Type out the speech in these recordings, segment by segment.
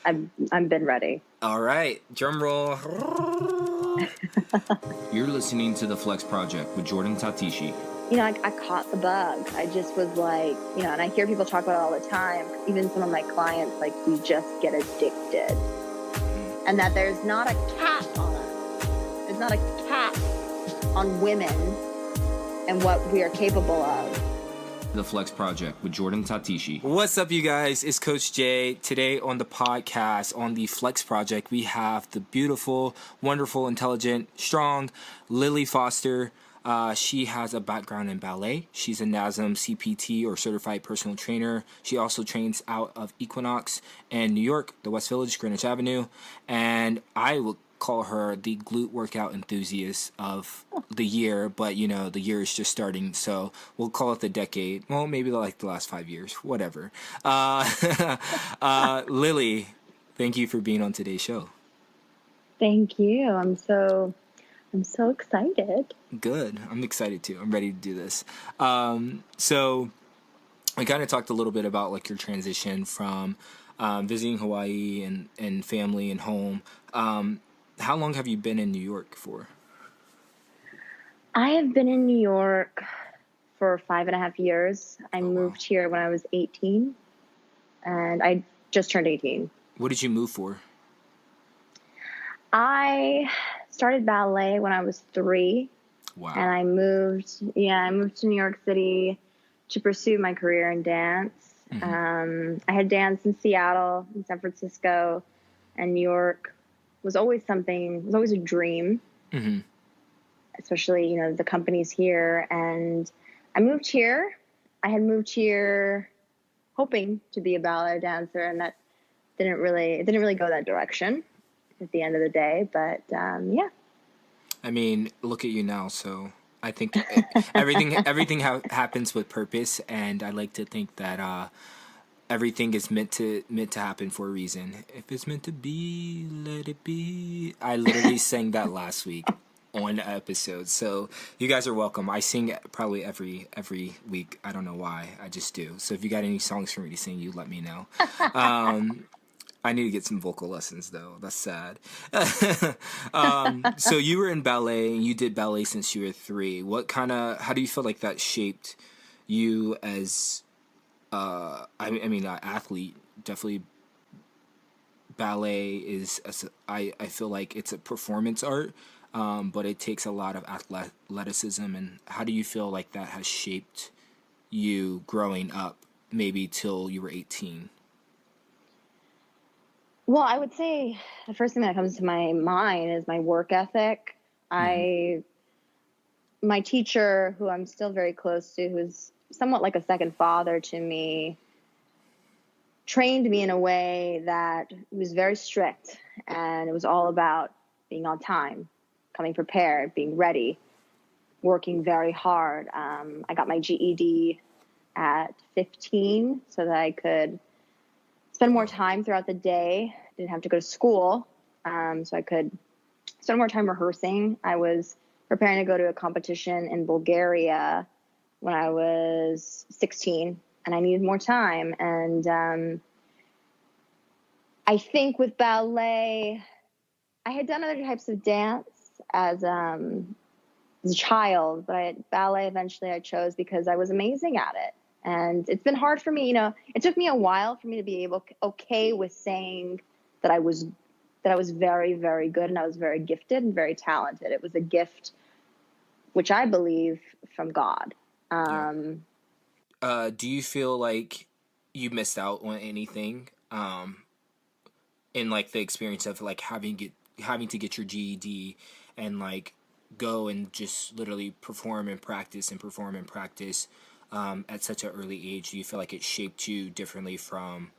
I've been ready. All right, drum roll. You're listening to The Flex Project with Jordan Tatishi. I caught the bug. I just was like, and I hear people talk about it all the time. Even some of my clients, like, you just get addicted. And that there's not a cap on us. There's not a cap on women and what we are capable of. The Flex Project with Jordan Tatishi. What's up, you guys? It's Coach Jay. Today on the podcast, on the Flex Project, we have the beautiful, wonderful, intelligent, strong Lily Foster. She has a background in ballet. She's a NASM CPT or certified personal trainer. She also trains out of Equinox in New York, the West Village, Greenwich Avenue. And I will call her the glute workout enthusiast of the year, but the year is just starting, so we'll call it the decade. Well, maybe like the last 5 years, whatever. Lily, thank you for being on today's show. Thank you. I'm so excited. Good. I'm excited too. I'm ready to do this. So we kind of talked a little bit about like your transition from visiting Hawaii and family and home. How long have you been in New York for? I have been in New York for 5.5 years. I moved here when I was 18, and I just turned 18. What did you move for? I started ballet when I was 3. Wow. And I moved to New York City to pursue my career in dance. Mm-hmm. I had danced in Seattle, in San Francisco, and New York was always a dream. Mm-hmm. Especially, the companies here. And I moved here. I had moved here hoping to be a ballet dancer, and that didn't really go that direction at the end of the day. But yeah. I mean, look at you now. So I think everything happens with purpose, and I like to think that everything is meant to happen for a reason. If it's meant to be, let it be. I literally sang that last week on the episode, so you guys are welcome. I sing probably every week. I don't know why, I just do. So if you got any songs for me to sing, you let me know. I need to get some vocal lessons though. That's sad. So you were in ballet, and you did ballet since you were 3. How do you feel like that shaped you as an athlete? Definitely ballet is I feel like it's a performance art, but it takes a lot of athleticism. And how do you feel like that has shaped you growing up, maybe till you were 18? Well, I would say the first thing that comes to my mind is my work ethic. Mm-hmm. My teacher, who I'm still very close to, who's somewhat like a second father to me, trained me in a way that was very strict, and it was all about being on time, coming prepared, being ready, working very hard. I got my GED at 15 so that I could spend more time throughout the day. Didn't have to go to school, so I could spend more time rehearsing. I was preparing to go to a competition in Bulgaria when I was 16, and I needed more time. And I think with ballet, I had done other types of dance as a child, but ballet eventually I chose because I was amazing at it. And it's been hard for me, it took me a while for me to be okay with saying that I was very, very good, and I was very gifted and very talented. It was a gift, which I believe, from God. Do you feel like you missed out on anything in like the experience of like having to get your GED and like go and just literally perform and practice at such an early age? Do you feel like it shaped you differently from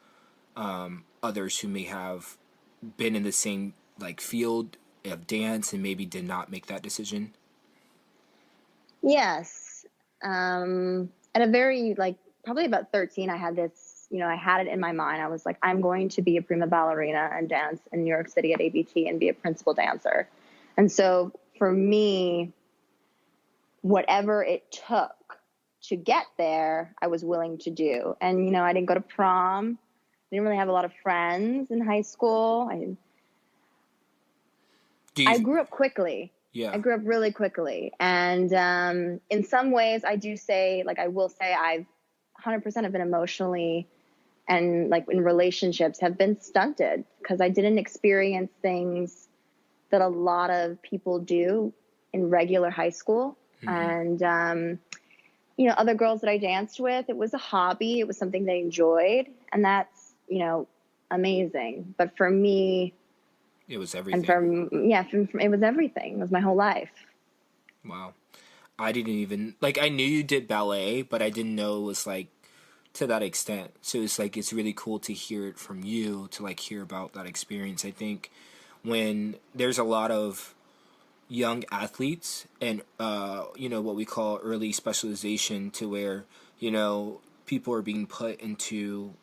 others who may have been in the same like field of dance and maybe did not make that decision? Yes. At a very, probably about 13, I had this, I had it in my mind. I was like, I'm going to be a prima ballerina and dance in New York City at ABT and be a principal dancer. And so for me, whatever it took to get there, I was willing to do. And, I didn't go to prom. didn't really have a lot of friends in high school. Do I you? grew up quickly. I Yeah. grew up really quickly. And in some ways, I do say, like, I will say I've 100% have been emotionally and like in relationships have been stunted because I didn't experience things that a lot of people do in regular high school. Mm-hmm. And, you know, other girls that I danced with, it was a hobby. It was something they enjoyed. And that's, you know, amazing. But for me, It was and everything. from it was everything. It was my whole life. Wow. I didn't even like. I knew you did ballet, but I didn't know it was like to that extent. So it's like it's really cool to hear it from you, to like hear about that experience. I think when there's a lot of young athletes and you know what we call early specialization, to where you know people are being put into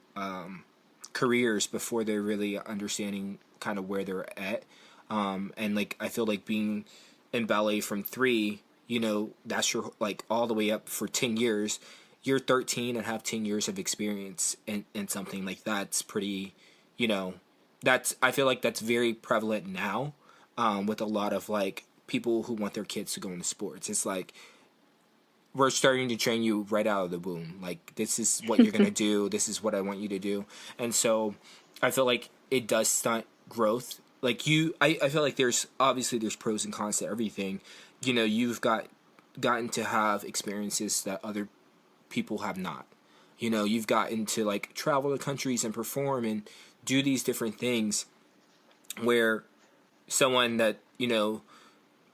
careers before they're really understanding kind of where they're at, and like I feel like being in ballet from 3, you know, that's your like all the way up for 10 years. You're 13 and have 10 years of experience in something like that's pretty, you know, that's I feel like that's very prevalent now, with a lot of like people who want their kids to go into sports. It's like we're starting to train you right out of the womb. Like this is what you're gonna do. This is what I want you to do. And so I feel like it does stunt growth. Like I feel like there's obviously there's pros and cons to everything. You know, you've gotten to have experiences that other people have not. You know, you've gotten to like travel to countries and perform and do these different things where someone that, you know,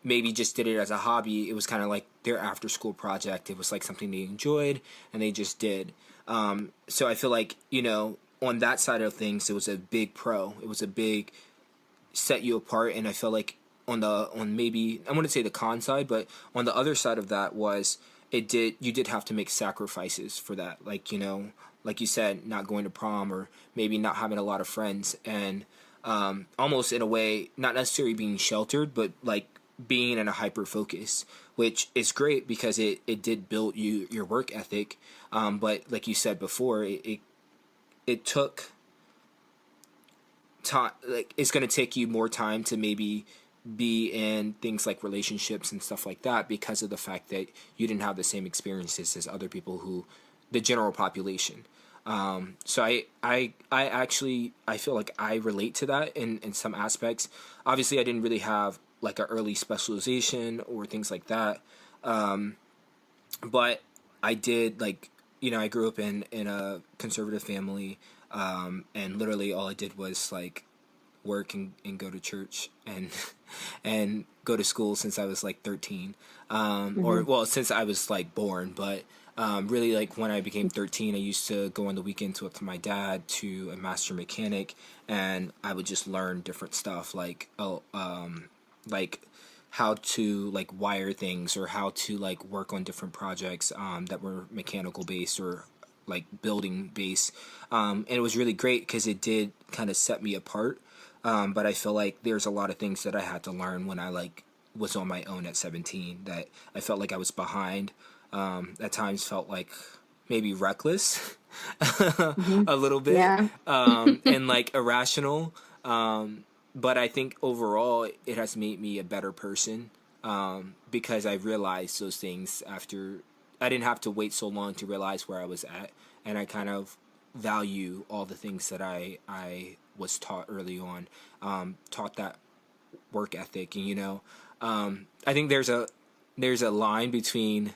maybe just did it as a hobby. It was kind of like their after school project. It was like something they enjoyed and they just did. So I feel like, you know, on that side of things, it was a big pro. It was a big set you apart. And I feel like on maybe, I wouldn't say the con side, but on the other side of that was you did have to make sacrifices for that. Like, you know, like you said, not going to prom or maybe not having a lot of friends and, almost in a way, not necessarily being sheltered, but like being in a hyper focus, which is great because it did build your work ethic. But like you said before, it took time. Like it's going to take you more time to maybe be in things like relationships and stuff like that because of the fact that you didn't have the same experiences as other people who, the general population. So I actually I feel like I relate to that in some aspects. Obviously, I didn't really have like an early specialization or things like that, but I did like, you know, I grew up in a conservative family, and literally all I did was like work and go to church and and go to school since I was like 13, or Mm-hmm. well since I was like born, but really like when I became 13 I used to go on the weekends with my dad to a master mechanic, and I would just learn different stuff like how to like wire things or how to like work on different projects that were mechanical based or like building based, and it was really great because it did kind of set me apart, but I feel like there's a lot of things that I had to learn when I like was on my own at 17 that I felt like I was behind, at times felt like maybe reckless Mm-hmm. a little bit, Yeah. and like irrational, but I think overall it has made me a better person, because I realized those things after I didn't have to wait so long to realize where I was at, and I kind of value all the things that I was taught early on, taught that work ethic, and you know, I think there's a line between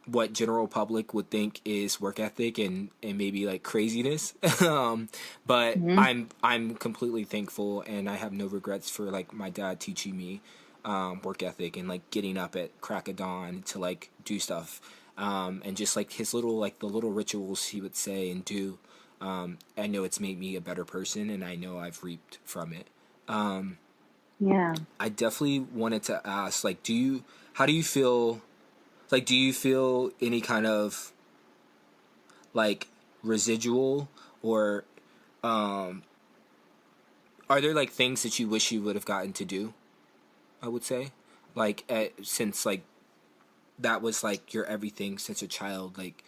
what general public would think is work ethic and maybe like craziness. But Mm-hmm. I'm completely thankful and I have no regrets for like my dad teaching me work ethic and like getting up at crack of dawn to like do stuff, and just like his little like the little rituals he would say and do. I know it's made me a better person and I know I've reaped from it. Yeah. I definitely wanted to ask, like, how do you feel, like, do you feel any kind of like residual or are there like things that you wish you would have gotten to do? I would say, like, since like that was like your everything since a child. Like,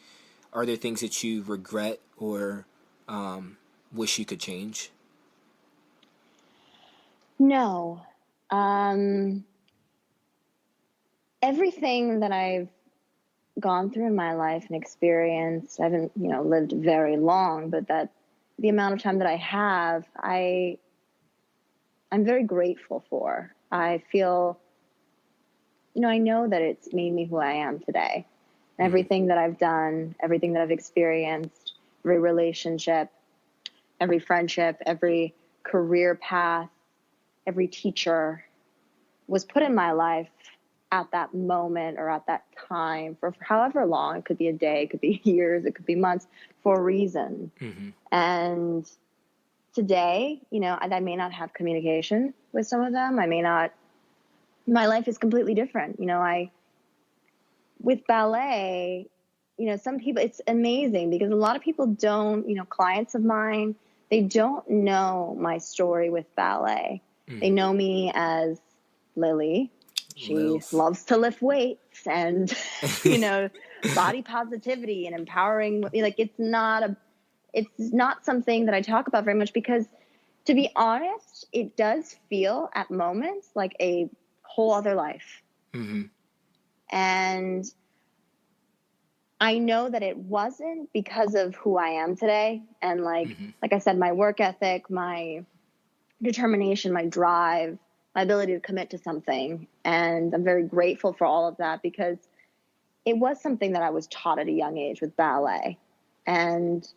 are there things that you regret or wish you could change? No. Everything that I've gone through in my life and experienced, I haven't, lived very long, but that the amount of time that I have, I'm very grateful for. I feel, I know that it's made me who I am today. Everything that I've done, everything that I've experienced, every relationship, every friendship, every career path, every teacher was put in my life at that moment or at that time for however long. It could be a day, it could be years, it could be months, for a reason. And today, I may not have communication with some of them. My life is completely different. With ballet, some people, it's amazing because a lot of people don't, clients of mine, they don't know my story with ballet. They know me as Lily. She loves to lift weights and, body positivity and empowering. Like, it's not something that I talk about very much because, to be honest, it does feel at moments like a whole other life. And I know that it wasn't because of who I am today. And like I said, my work ethic, my determination, my drive, my ability to commit to something. And I'm very grateful for all of that because it was something that I was taught at a young age with ballet. And,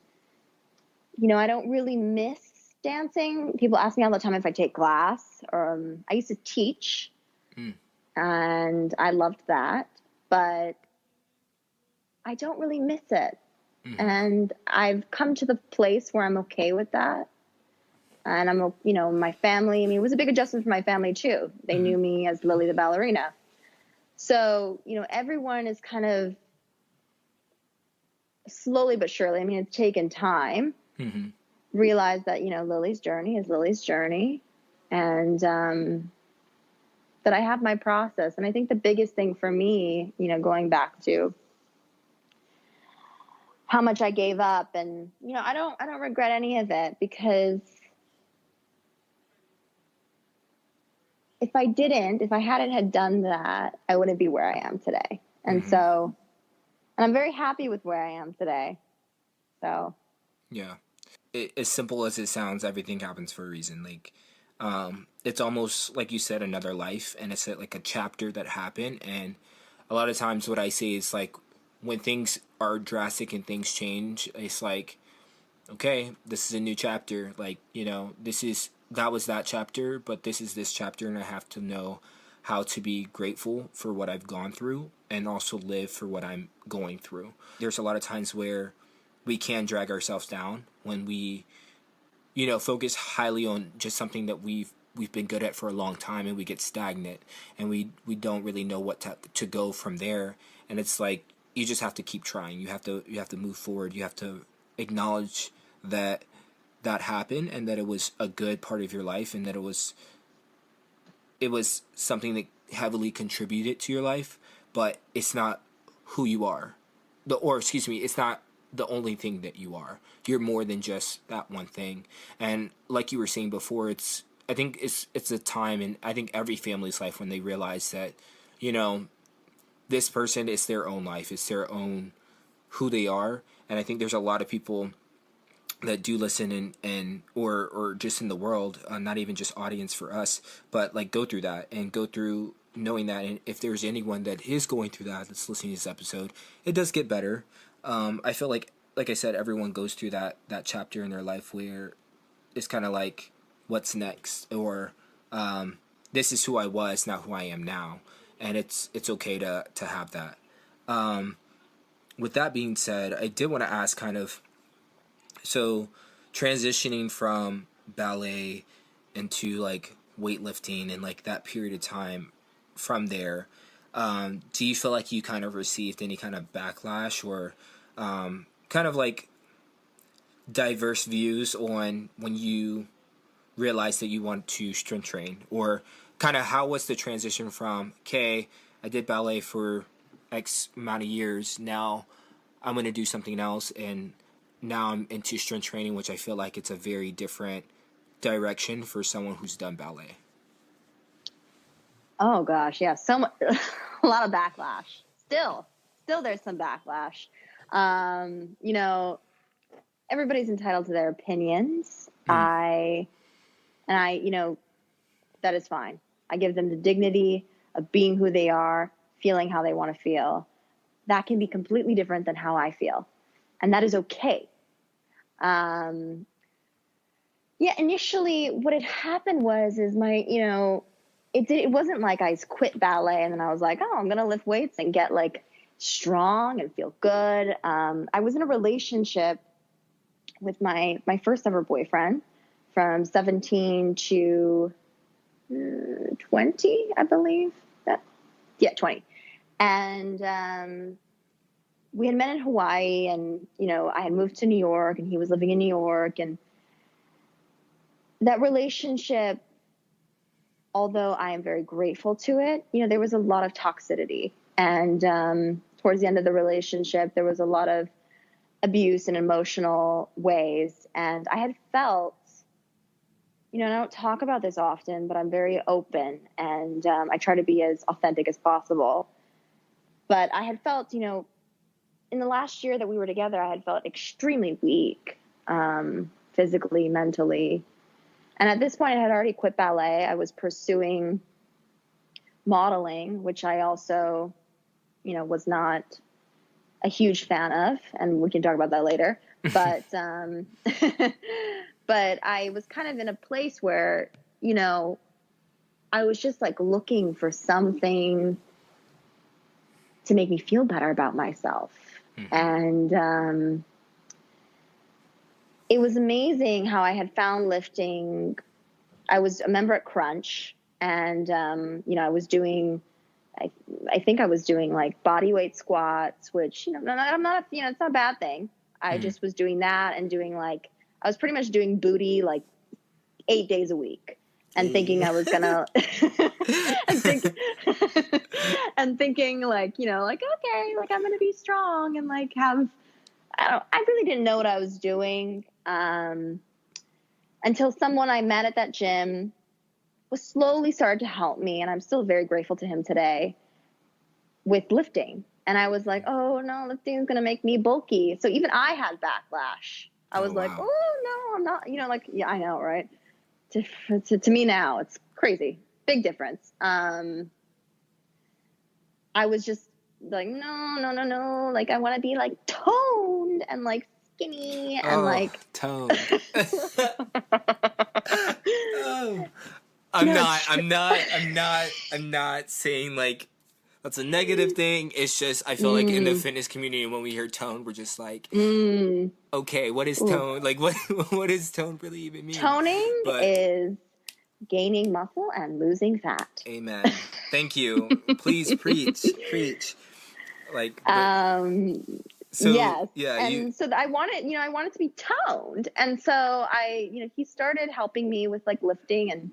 I don't really miss dancing. People ask me all the time if I take class. I used to teach and I loved that, but I don't really miss it. And I've come to the place where I'm okay with that. And I'm, my family, it was a big adjustment for my family too. They knew me as Lily the ballerina. So, everyone is kind of slowly but surely, it's taken time, realize that, Lily's journey is Lily's journey. And that I have my process. And I think the biggest thing for me, going back to how much I gave up, and, I don't regret any of it because if I hadn't had done that, I wouldn't be where I am today. And so, and I'm very happy with where I am today. So. Yeah. As simple as it sounds, everything happens for a reason. Like, it's almost like you said, another life, and it's like a chapter that happened. And a lot of times what I say is like, when things are drastic and things change, it's like, okay, this is a new chapter. Like, that was that chapter, but this is this chapter, and I have to know how to be grateful for what I've gone through and also live for what I'm going through. There's a lot of times where we can drag ourselves down when we, focus highly on just something that we've been good at for a long time, and we get stagnant, and we don't really know what to go from there. And it's like, you just have to keep trying. You have to move forward. You have to acknowledge that happened, and that it was a good part of your life, and that it was something that heavily contributed to your life, but it's not who you are. It's not the only thing that you are. You're more than just that one thing. And like you were saying before, I think it's a time in, I think, every family's life when they realize that, this person is their own life. It's their own who they are. And I think there's a lot of people that do listen or just in the world, not even just audience for us, but like go through that and go through knowing that. And if there's anyone that is going through that's listening to this episode, it does get better. I feel like I said, everyone goes through that chapter in their life where it's kind of like, what's next? Or this is who I was, not who I am now. And it's okay to have that. With that being said, I did want to ask kind of, so transitioning from ballet into like weightlifting and like that period of time from there, do you feel like you kind of received any kind of backlash or kind of like diverse views on when you realized that you want to strength train? Or kind of how was the transition from, okay, I did ballet for X amount of years, now I'm going to do something else, and now I'm into strength training, which I feel like it's a very different direction for someone who's done ballet. Oh gosh, yeah, a lot of backlash. Still there's some backlash. You know, everybody's entitled to their opinions. You know, that is fine. I give them the dignity of being who they are, feeling how they want to feel. That can be completely different than how I feel. And that is okay. Yeah, initially what had happened is you know, it wasn't like I quit ballet and then I was like, oh, I'm going to lift weights and get like strong and feel good. I was in a relationship with my first ever boyfriend from 17 to 20, I believe. Yeah, 20. And we had met in Hawaii, and, you know, I had moved to New York and he was living in New York. And that relationship, although I am very grateful to it, you know, there was a lot of toxicity. And towards the end of the relationship, there was a lot of abuse in emotional ways. And I had felt, you know, and I don't talk about this often, but I'm very open, and I try to be as authentic as possible. But I had felt, you know, in the last year that we were together, I had felt extremely weak, physically, mentally. And at this point, I had already quit ballet. I was pursuing modeling, which I also, you know, was not a huge fan of, and we can talk about that later. But but I was kind of in a place where, you know, I was just like looking for something to make me feel better about myself. And it was amazing how I had found lifting. I was a member at Crunch, and you know, I was doing, I think I was doing like body weight squats, which, you know, I'm not, you know, it's not a bad thing. I just was doing that and doing like, I was pretty much doing booty like 8 days a week, and thinking I was gonna and thinking like, you know, like, okay, like I'm gonna be strong and like have, I really didn't know what I was doing, until someone I met at that gym was slowly started to help me, and I'm still very grateful to him today, with lifting. And I was like, oh no, lifting is gonna make me bulky. So even I had backlash. I was like, wow. oh no, I'm not, you know, like, yeah, I know, right? To me now, it's crazy. Big difference. I was just like, no. Like, I want to be like toned and like skinny and like toned. I'm not saying like that's a negative thing. It's just, I feel like in the fitness community, when we hear tone, we're just like, okay, what is tone? Like, what does tone really even mean? Toning is gaining muscle and losing fat. Amen. Thank you. Please preach. Like, so yes. yeah, and so I wanted, you know, I wanted to be toned, and so I, you know, he started helping me with like lifting, and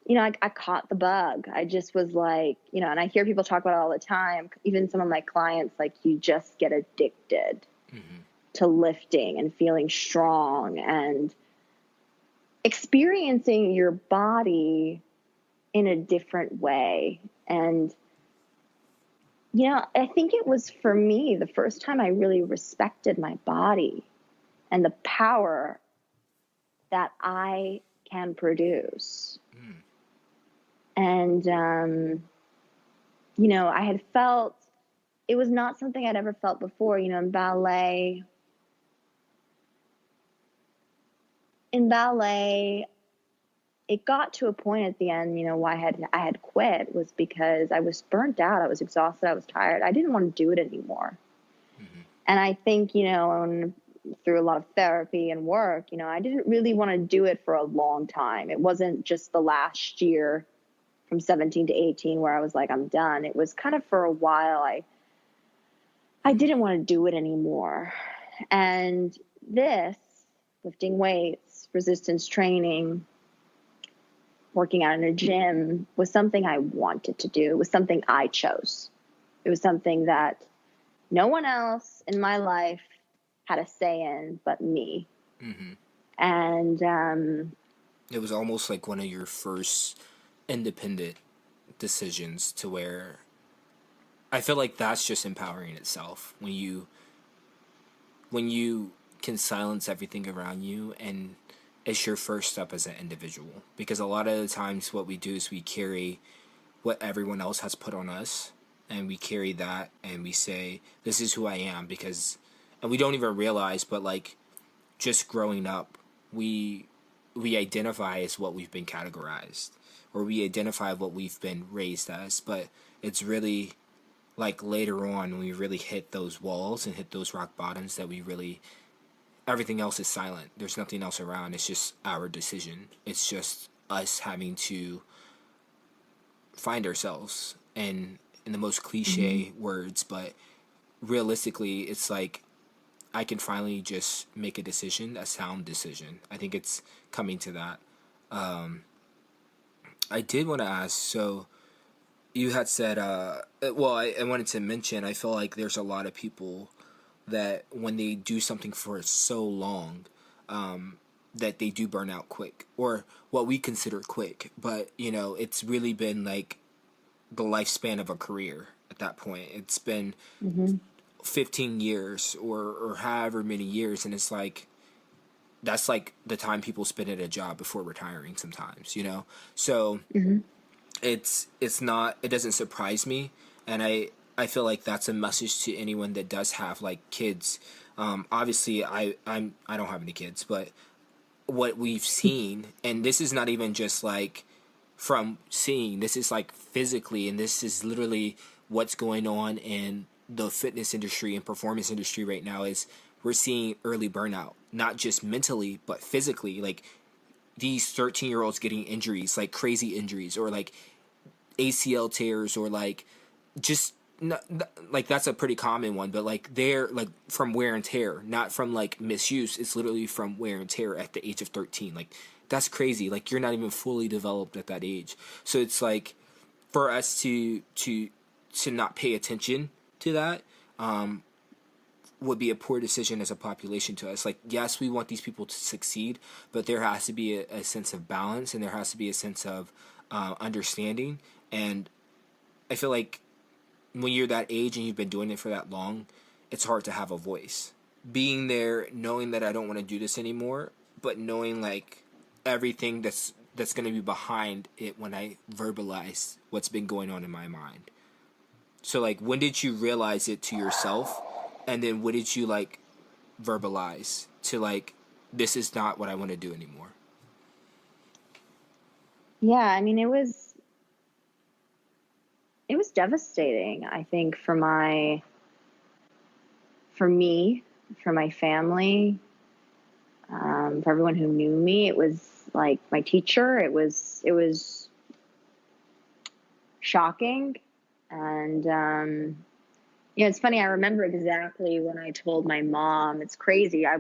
you know, I caught the bug. I just was like, you know, and I hear people talk about it all the time. Even some of my clients, like, you just get addicted to lifting and feeling strong and experiencing your body in a different way. And, you know, I think it was for me the first time I really respected my body and the power that I can produce. And, you know, I had felt, it was not something I'd ever felt before, you know, in ballet, it got to a point at the end, you know, why I had quit was because I was burnt out. I was exhausted. I was tired. I didn't want to do it anymore. And I think, you know, through a lot of therapy and work, you know, I didn't really want to do it for a long time. It wasn't just the last year from 17 to 18 where I was like, I'm done. It was kind of for a while. I didn't want to do it anymore. And this, lifting weights, resistance training, working out in a gym, was something I wanted to do. It was something I chose. It was something that no one else in my life had a say in but me. Mm-hmm. And it was almost like one of your first independent decisions, to where I feel like that's just empowering itself, when you can silence everything around you, and it's your first step as an individual. Because a lot of the times what we do is we carry what everyone else has put on us, and we carry that and we say, this is who I am, because, and we don't even realize, but like, just growing up, we identify as what we've been categorized, or we identify what we've been raised as. But it's really like later on, when we really hit those walls and hit those rock bottoms, that we really, everything else is silent. There's nothing else around. It's just our decision. It's just us having to find ourselves, and in the most cliche words, but realistically, it's like, I can finally just make a decision, a sound decision. I think it's coming to that. I did want to ask, so you had said, I wanted to mention, I feel like there's a lot of people that when they do something for so long, that they do burn out quick, or what we consider quick, but it's really been like the lifespan of a career at that point. It's been 15 years or however many years, and it's like, that's like the time people spend at a job before retiring sometimes, so it's not, it doesn't surprise me. And I feel like that's a message to anyone that does have like kids. Obviously I don't have any kids, but what we've seen, and this is not even just like from seeing, this is like physically, and this is literally what's going on in the fitness industry and performance industry right now, is we're seeing early burnout, not just mentally, but physically. Like, these 13-year-olds getting injuries, like crazy injuries, or like ACL tears, or like just not, like, that's a pretty common one, but like they're like from wear and tear, not from like misuse. It's literally from wear and tear at the age of 13. Like, that's crazy. Like, you're not even fully developed at that age. So it's like, for us to not pay attention to that, would be a poor decision as a population to us. Like, yes, we want these people to succeed, but there has to be a sense of balance, and there has to be a sense of understanding. And I feel like when you're that age and you've been doing it for that long, it's hard to have a voice. Being there, knowing that I don't want to do this anymore, but knowing like everything that's going to be behind it when I verbalize what's been going on in my mind. So like, when did you realize it to yourself? And then what did you like verbalize to like, this is not what I want to do anymore? Yeah, I mean, it was devastating, I think, for me, for my family, for everyone who knew me. It was like my teacher. It was shocking. And it's funny. I remember exactly when I told my mom. It's crazy. I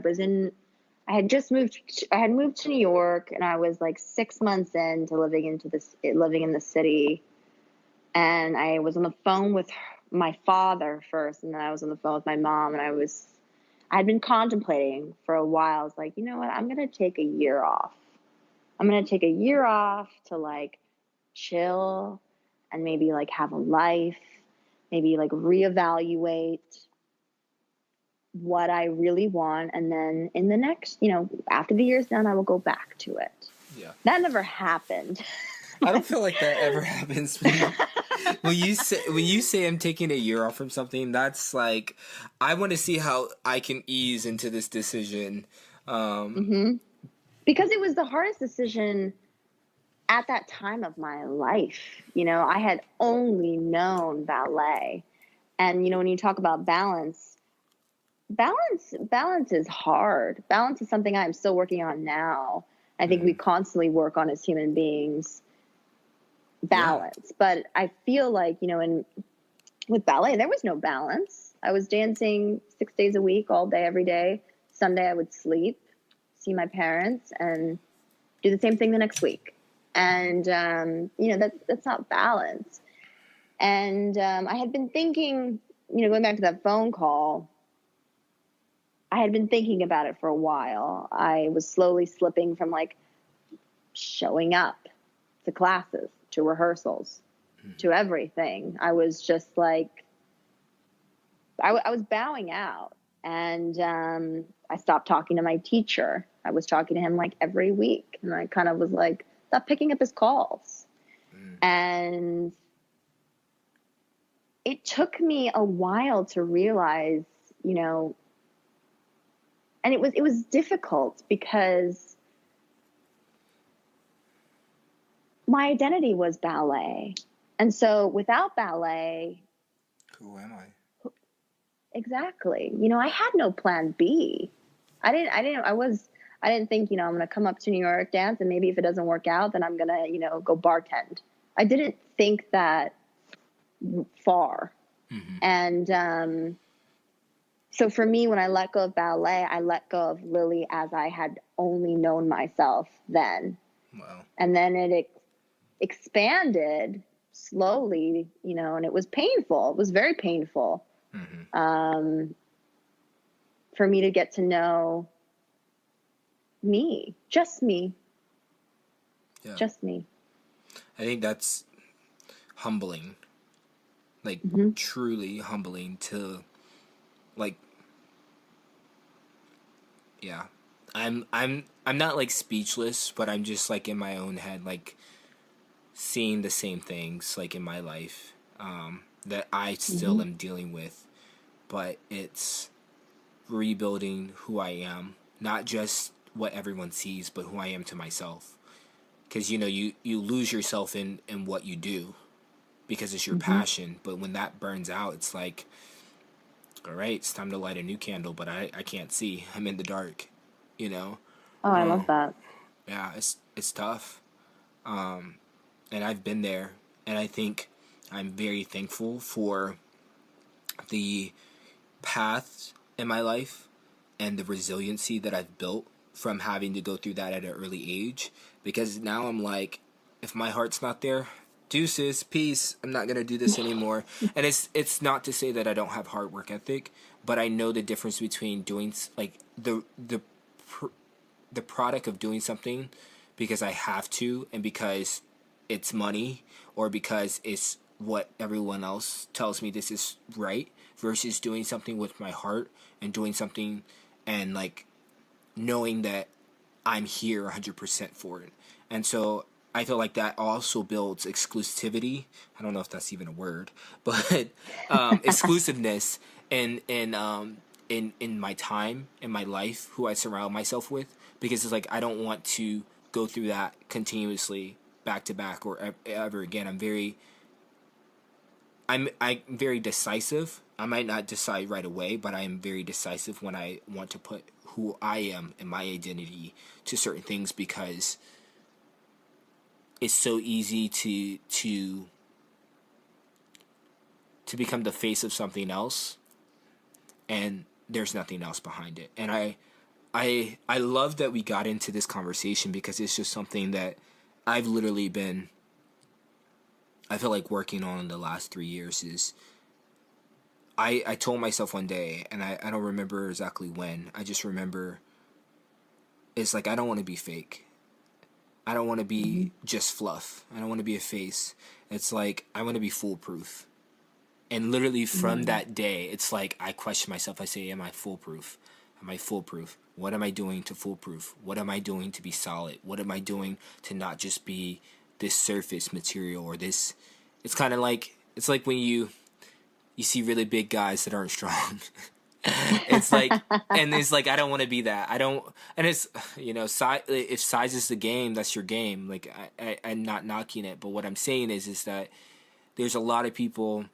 had moved to New York, and I was like 6 months into living in the city. And I was on the phone with my father first, and then I was on the phone with my mom, and I had been contemplating for a while. I was like, you know what? I'm going to take a year off. I'm going to take a year off to like chill and maybe like have a life, maybe like reevaluate what I really want. And then in the next, after the year's done, I will go back to it. Yeah. That never happened. I don't feel like that ever happens. When you say I'm taking a year off from something, that's like, I want to see how I can ease into this decision. Because it was the hardest decision at that time of my life. I had only known ballet. And, when you talk about balance is hard. Balance is something I'm still working on now. I think we constantly work on as human beings, balance. Yeah. But I feel like, with ballet, there was no balance. I was dancing 6 days a week, all day, every day. Sunday I would sleep, see my parents, and do the same thing the next week. And, that's not balance. And I had been thinking, going back to that phone call, I had been thinking about it for a while. I was slowly slipping from like showing up to classes, to rehearsals, to everything. I was just like, I was bowing out. And I stopped talking to my teacher. I was talking to him like every week. And I kind of was like, stop picking up his calls. And it took me a while to realize, you know, and it was difficult because my identity was ballet. And so without ballet, who am I? Exactly. You know, I had no plan B. I didn't think, you know, I'm going to come up to New York, dance, and maybe if it doesn't work out, then I'm going to, you know, go bartend. I didn't think that far. And so for me, when I let go of ballet, I let go of Lily as I had only known myself then. Wow. And then it expanded slowly, you know, and it was painful. It was very painful. For me to get to know me, just me. Yeah. Just me. I think that's humbling, like truly humbling to, like, yeah. I'm not like speechless, but I'm just like in my own head, like seeing the same things like in my life that I still am dealing with, but it's rebuilding who I am, not just what everyone sees, but who I am to myself. Because, you know, you lose yourself in what you do because it's your passion. But when that burns out, it's like, all right, it's time to light a new candle, but I can't see. I'm in the dark, you know? Oh, I love that. Yeah, it's tough. And I've been there. And I think I'm very thankful for the paths in my life and the resiliency that I've built from having to go through that at an early age, because now I'm like, if my heart's not there, deuces, peace, I'm not gonna do this anymore. And it's not to say that I don't have hard work ethic, but I know the difference between doing like the product of doing something because I have to and because it's money or because it's what everyone else tells me this is right, versus doing something with my heart and doing something and like knowing that I'm here 100% for it. And so I feel like that also builds exclusivity. I don't know if that's even a word, but exclusiveness in my time, in my life, who I surround myself with, because it's like I don't want to go through that continuously back to back or ever again. I'm very decisive. I might not decide right away, but I am very decisive when I want to put who I am and my identity to certain things, because it's so easy to become the face of something else and there's nothing else behind it. And I love that we got into this conversation, because it's just something that I've literally been, I feel like, working on in the last 3 years. Is I told myself one day, and I don't remember exactly when, I just remember it's like, I don't want to be fake. I don't want to be just fluff. I don't want to be a face. It's like, I want to be foolproof. And literally from that day, it's like I question myself. I say, am I foolproof? Am I foolproof? What am I doing to foolproof? What am I doing to be solid? What am I doing to not just be this surface material or this? It's kind of like, it's like when you see really big guys that aren't strong. It's like, and it's like, I don't want to be that. I don't, and it's, you know, if size is the game, that's your game. Like, I'm not knocking it, but what I'm saying is that there's a lot of people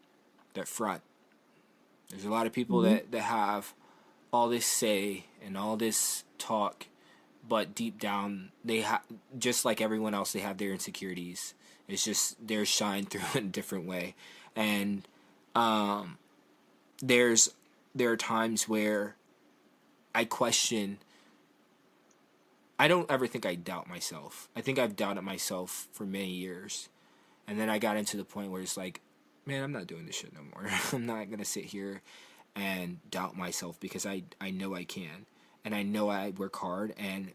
that front. There's a lot of people that have all this say and all this talk, but deep down, they have, just like everyone else, they have their insecurities. It's just theirs shine through in a different way. And there are times where I question. I don't ever think I doubt myself. I think I've doubted myself for many years. And then I got into the point where it's like, man, I'm not doing this shit no more. I'm not going to sit here and doubt myself, because I know I can, and I know I work hard, and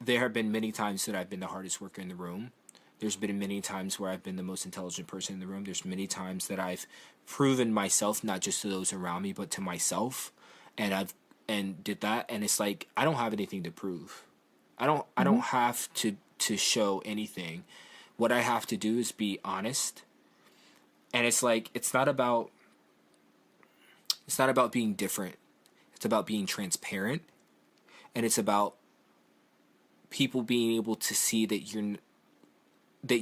there have been many times that I've been the hardest worker in the room. There's been many times where I've been the most intelligent person in the room. There's many times that I've proven myself, not just to those around me, but to myself. And did that. And it's like, I don't have anything to prove. I don't have to show anything. What I have to do is be honest. And it's like, it's not about being different. It's about being transparent. And it's about people being able to see that you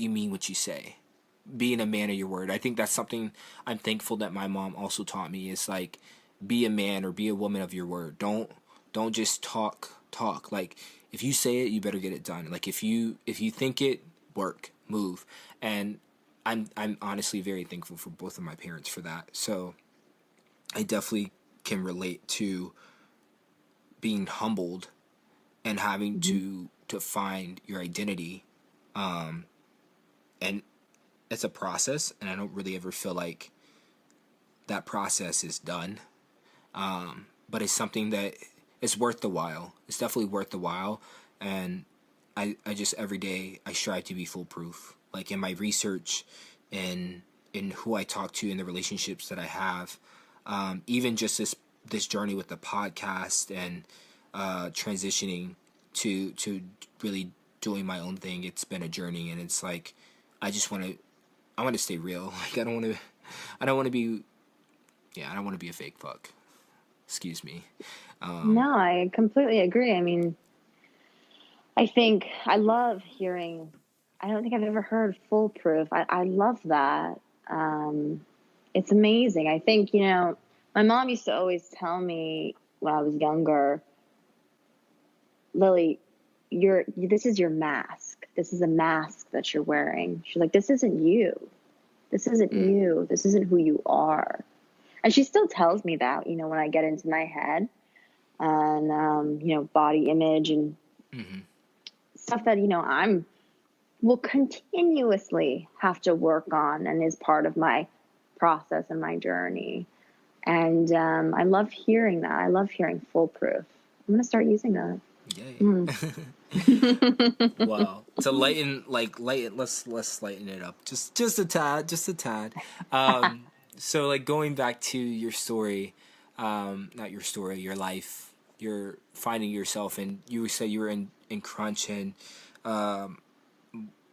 mean what you say, being a man of your word. I think that's something I'm thankful that my mom also taught me, is like, be a man or be a woman of your word. Don't just talk. Like, if you say it, you better get it done. Like, if you think it, work, move. And I'm honestly very thankful for both of my parents for that. So I definitely can relate to being humbled and having to find your identity. And it's a process, and I don't really ever feel like that process is done. But it's something that is worth the while. It's definitely worth the while. And I just, every day, I strive to be foolproof. Like, in my research, in who I talk to, in the relationships that I have, even just this journey with the podcast and transitioning to really doing my own thing. It's been a journey, and it's like, I want to stay real. Like, I don't want to be a fake fuck. Excuse me. No, I completely agree. I mean, I think I love hearing, I don't think I've ever heard foolproof. I love that. It's amazing. I think, my mom used to always tell me when I was younger, Lily, this is your mask. This is a mask that you're wearing. She's like, this isn't you. This isn't you. This isn't who you are. And she still tells me that, when I get into my head and, body image and stuff that, will continuously have to work on and is part of my process and my journey. And I love hearing that. I love hearing foolproof. I'm going to start using that. Yay. Wow. So let's lighten it up. Just a tad. So, like, going back to your story, not your story, your life, you're finding yourself, and you said you were in crunch, and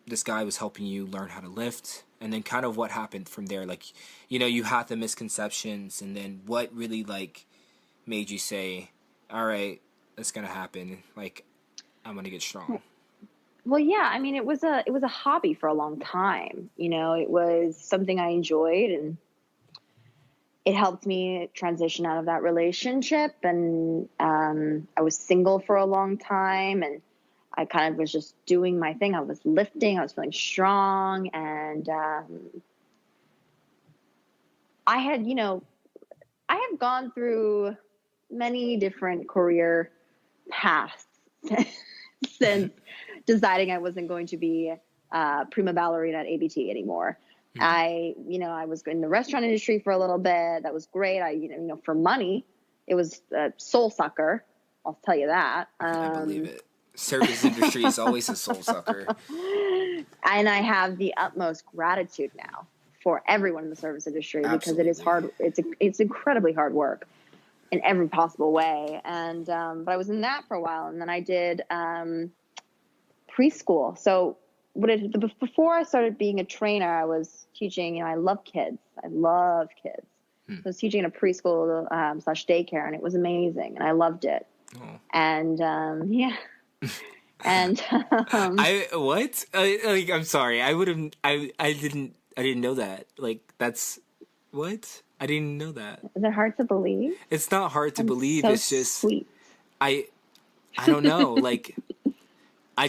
this guy was helping you learn how to lift, and then kind of what happened from there. Like, you had the misconceptions, and then what really, like, made you say, all right, that's gonna happen, like, I'm gonna get strong. Well, yeah, I mean, it was a hobby for a long time. It was something I enjoyed, and it helped me transition out of that relationship. And I was single for a long time, and I kind of was just doing my thing. I was lifting, I was feeling strong, and I had gone through many different career paths since deciding I wasn't going to be prima ballerina at ABT anymore. I was in the restaurant industry for a little bit. That was great. For money, it was soul sucker. I'll tell you that. I believe it. Service industry is always a soul sucker. And I have the utmost gratitude now for everyone in the service industry. Absolutely. Because it is hard. It's incredibly hard work in every possible way. And but I was in that for a while, and then I did preschool. So before I started being a trainer, I was teaching. I love kids. I love kids. So I was teaching in a preschool / daycare, and it was amazing, and I loved it. Oh. And yeah. And I'm sorry. I didn't know that. Like, that's what? I didn't know that. Is it hard to believe? It's not hard to believe. So it's just sweet. I don't know. Like, I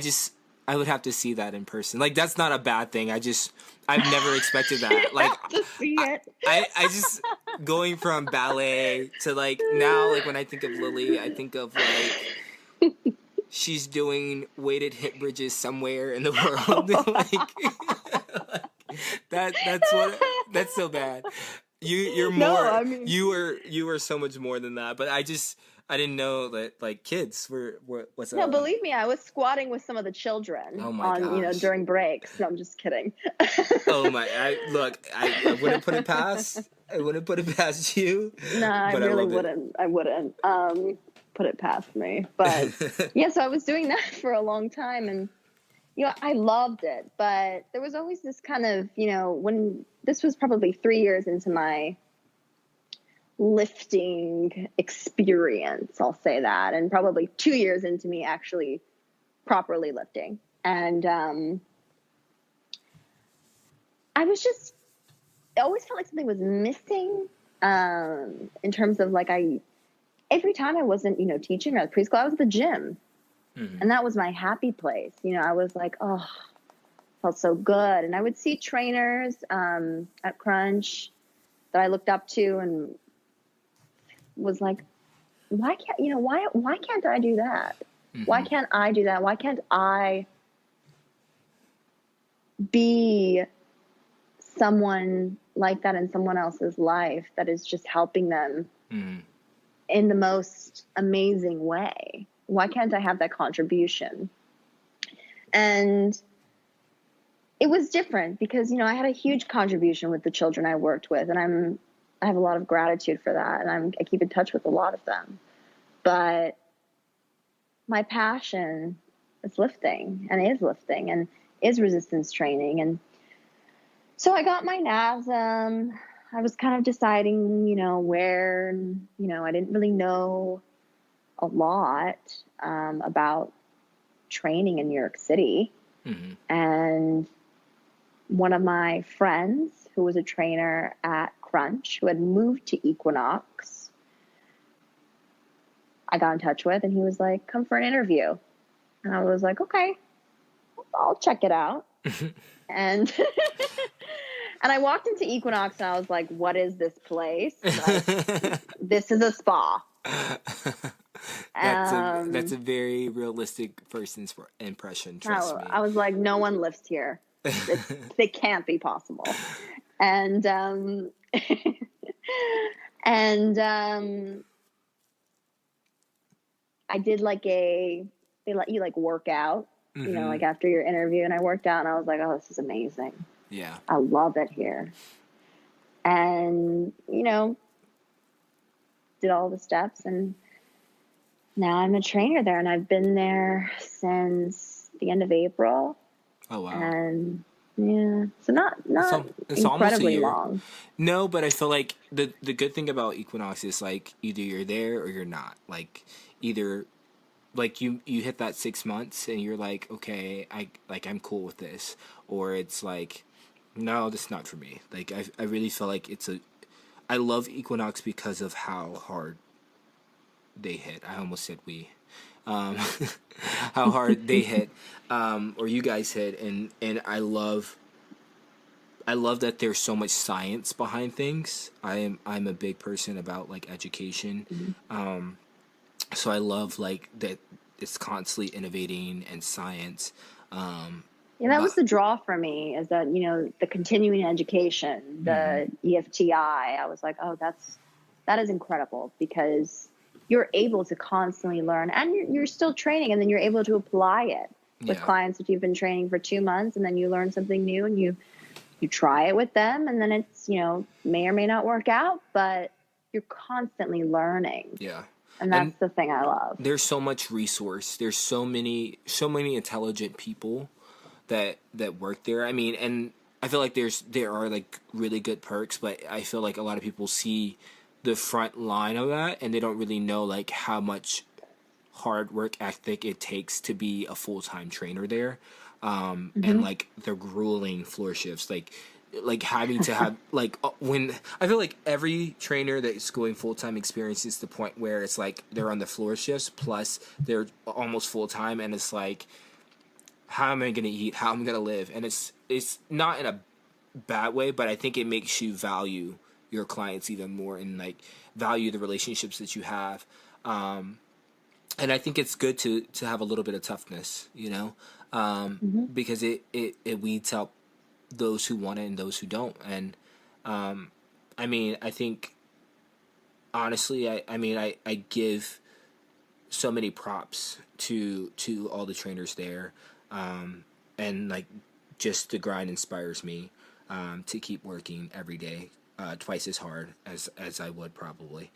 would have to see that in person. Like, that's not a bad thing. I've never expected that. Like, to see it. I just going from ballet to, like, now, like, when I think of Lily, I think of, like, she's doing weighted hip bridges somewhere in the world. That's so bad. You're No, more I mean, you were so much more than that. But I didn't know that like kids were what's no, believe me, I was squatting with some of the children oh my on, gosh. during breaks. No, I'm just kidding. Oh my! I wouldn't put it past. I wouldn't put it past you. No, I But I really love it. wouldn't. I wouldn't put it past me. But yeah, so I was doing that for a long time, and I loved it. But there was always this kind of, when this was probably 3 years into my lifting experience, I'll say that, and probably 2 years into me actually properly lifting, and I was just I always felt like something was missing, in terms of like every time I wasn't, teaching or at preschool, I was at the gym. Mm-hmm. And that was my happy place. I was like, oh, felt so good. And I would see trainers at Crunch that I looked up to and was like, why can't I do that? Mm-hmm. Why can't I do that? Why can't I be someone like that in someone else's life that is just helping them Mm-hmm. in the most amazing way? Why can't I have that contribution? And it was different because, I had a huge contribution with the children I worked with, and I have a lot of gratitude for that. And I keep in touch with a lot of them, but my passion is lifting and is resistance training. And so I got my NASM. I was kind of deciding, where, I didn't really know a lot about training in New York City. Mm-hmm. And one of my friends who was a trainer at Crunch, who had moved to Equinox, I got in touch with, and he was like, come for an interview. And I was like, okay, I'll check it out. And and I walked into Equinox and I was like, what is this place? Like, this is a spa. That's a very realistic first impression. Trust me. I was like, no one lifts here. It can't be possible. And and I did they let you work out, Mm-hmm. like after your interview, and I worked out and I was like, oh, this is amazing. Yeah. I love it here. And, did all the steps, and now I'm a trainer there, and I've been there since the end of April. Oh, wow. And yeah, so not it's incredibly long. No, but I feel like the good thing about Equinox is like either you're there or you're not. Like either like you hit that 6 months and you're like, okay, I'm cool with this, or it's like, no, this is not for me. Like I really feel like I love Equinox because of how hard they hit. I almost said we. How hard they hit, or you guys hit, and I love that there's so much science behind things. I'm a big person about like education. Mm-hmm. So I love like that it's constantly innovating and science. Yeah, that was the draw for me, is that, the continuing education, the EFTI. I was like, oh, that is incredible, because you're able to constantly learn, and you're still training, and then you're able to apply it with clients if you've been training for 2 months, and then you learn something new and you try it with them, and then it's, may or may not work out, but you're constantly learning. Yeah. And that's the thing I love. There's so much resource. There's so many intelligent people that work there. I mean, and I feel like there are like really good perks, but I feel like a lot of people see the front line of that and they don't really know like how much hard work ethic it takes to be a full-time trainer there. And like the grueling floor shifts, like having to have like when I feel like every trainer that's going full-time experiences the point where it's like they're on the floor shifts plus they're almost full-time, and it's like, how am I going to eat? How am I going to live? And it's not in a bad way, but I think it makes you value your clients even more and like value the relationships that you have. And I think it's good to have a little bit of toughness, because it weeds out those who want it and those who don't. And I mean, I think honestly, I give so many props to all the trainers there, and like just the grind inspires me to keep working every day, twice as hard as I would probably.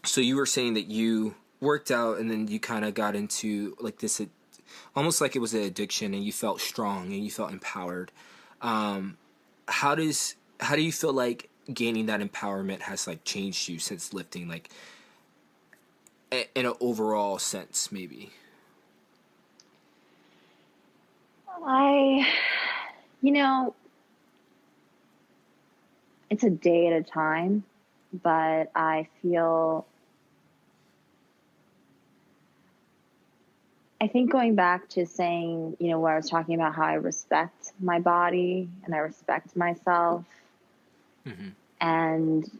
So you were saying that you worked out and then you kind of got into like this, almost like it was an addiction, and you felt strong and you felt empowered. How do you feel like gaining that empowerment has like changed you since lifting, like in an overall sense, maybe? You know, it's a day at a time, but I think going back to saying, where I was talking about how I respect my body and I respect myself. Mm-hmm. And,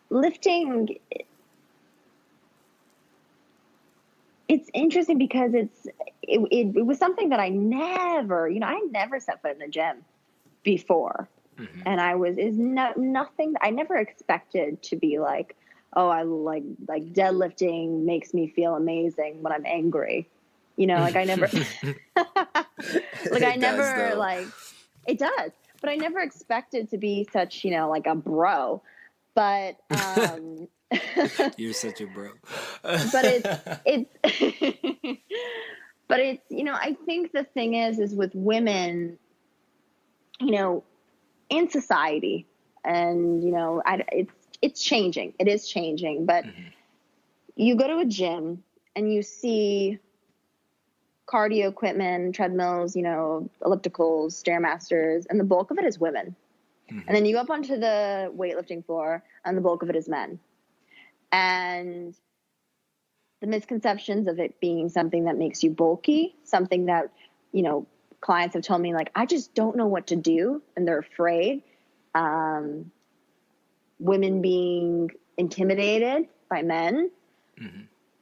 lifting, it's interesting because it was something that I never set foot in the gym before. Mm-hmm. And nothing, I never expected to be like, oh, I like deadlifting makes me feel amazing when I'm angry. Like I never, it does, but I never expected to be such, like a bro, but, You're such a bro. but it's, but it's, I think the thing is with women, in society, and, it's changing. It is changing, but mm-hmm. you go to a gym and you see cardio equipment, treadmills, ellipticals, Stairmasters, and the bulk of it is women. Mm-hmm. And then you go up onto the weightlifting floor and the bulk of it is men. And the misconceptions of it being something that makes you bulky, something that, clients have told me, like, I just don't know what to do, and they're afraid. Women being intimidated by men, mm-hmm.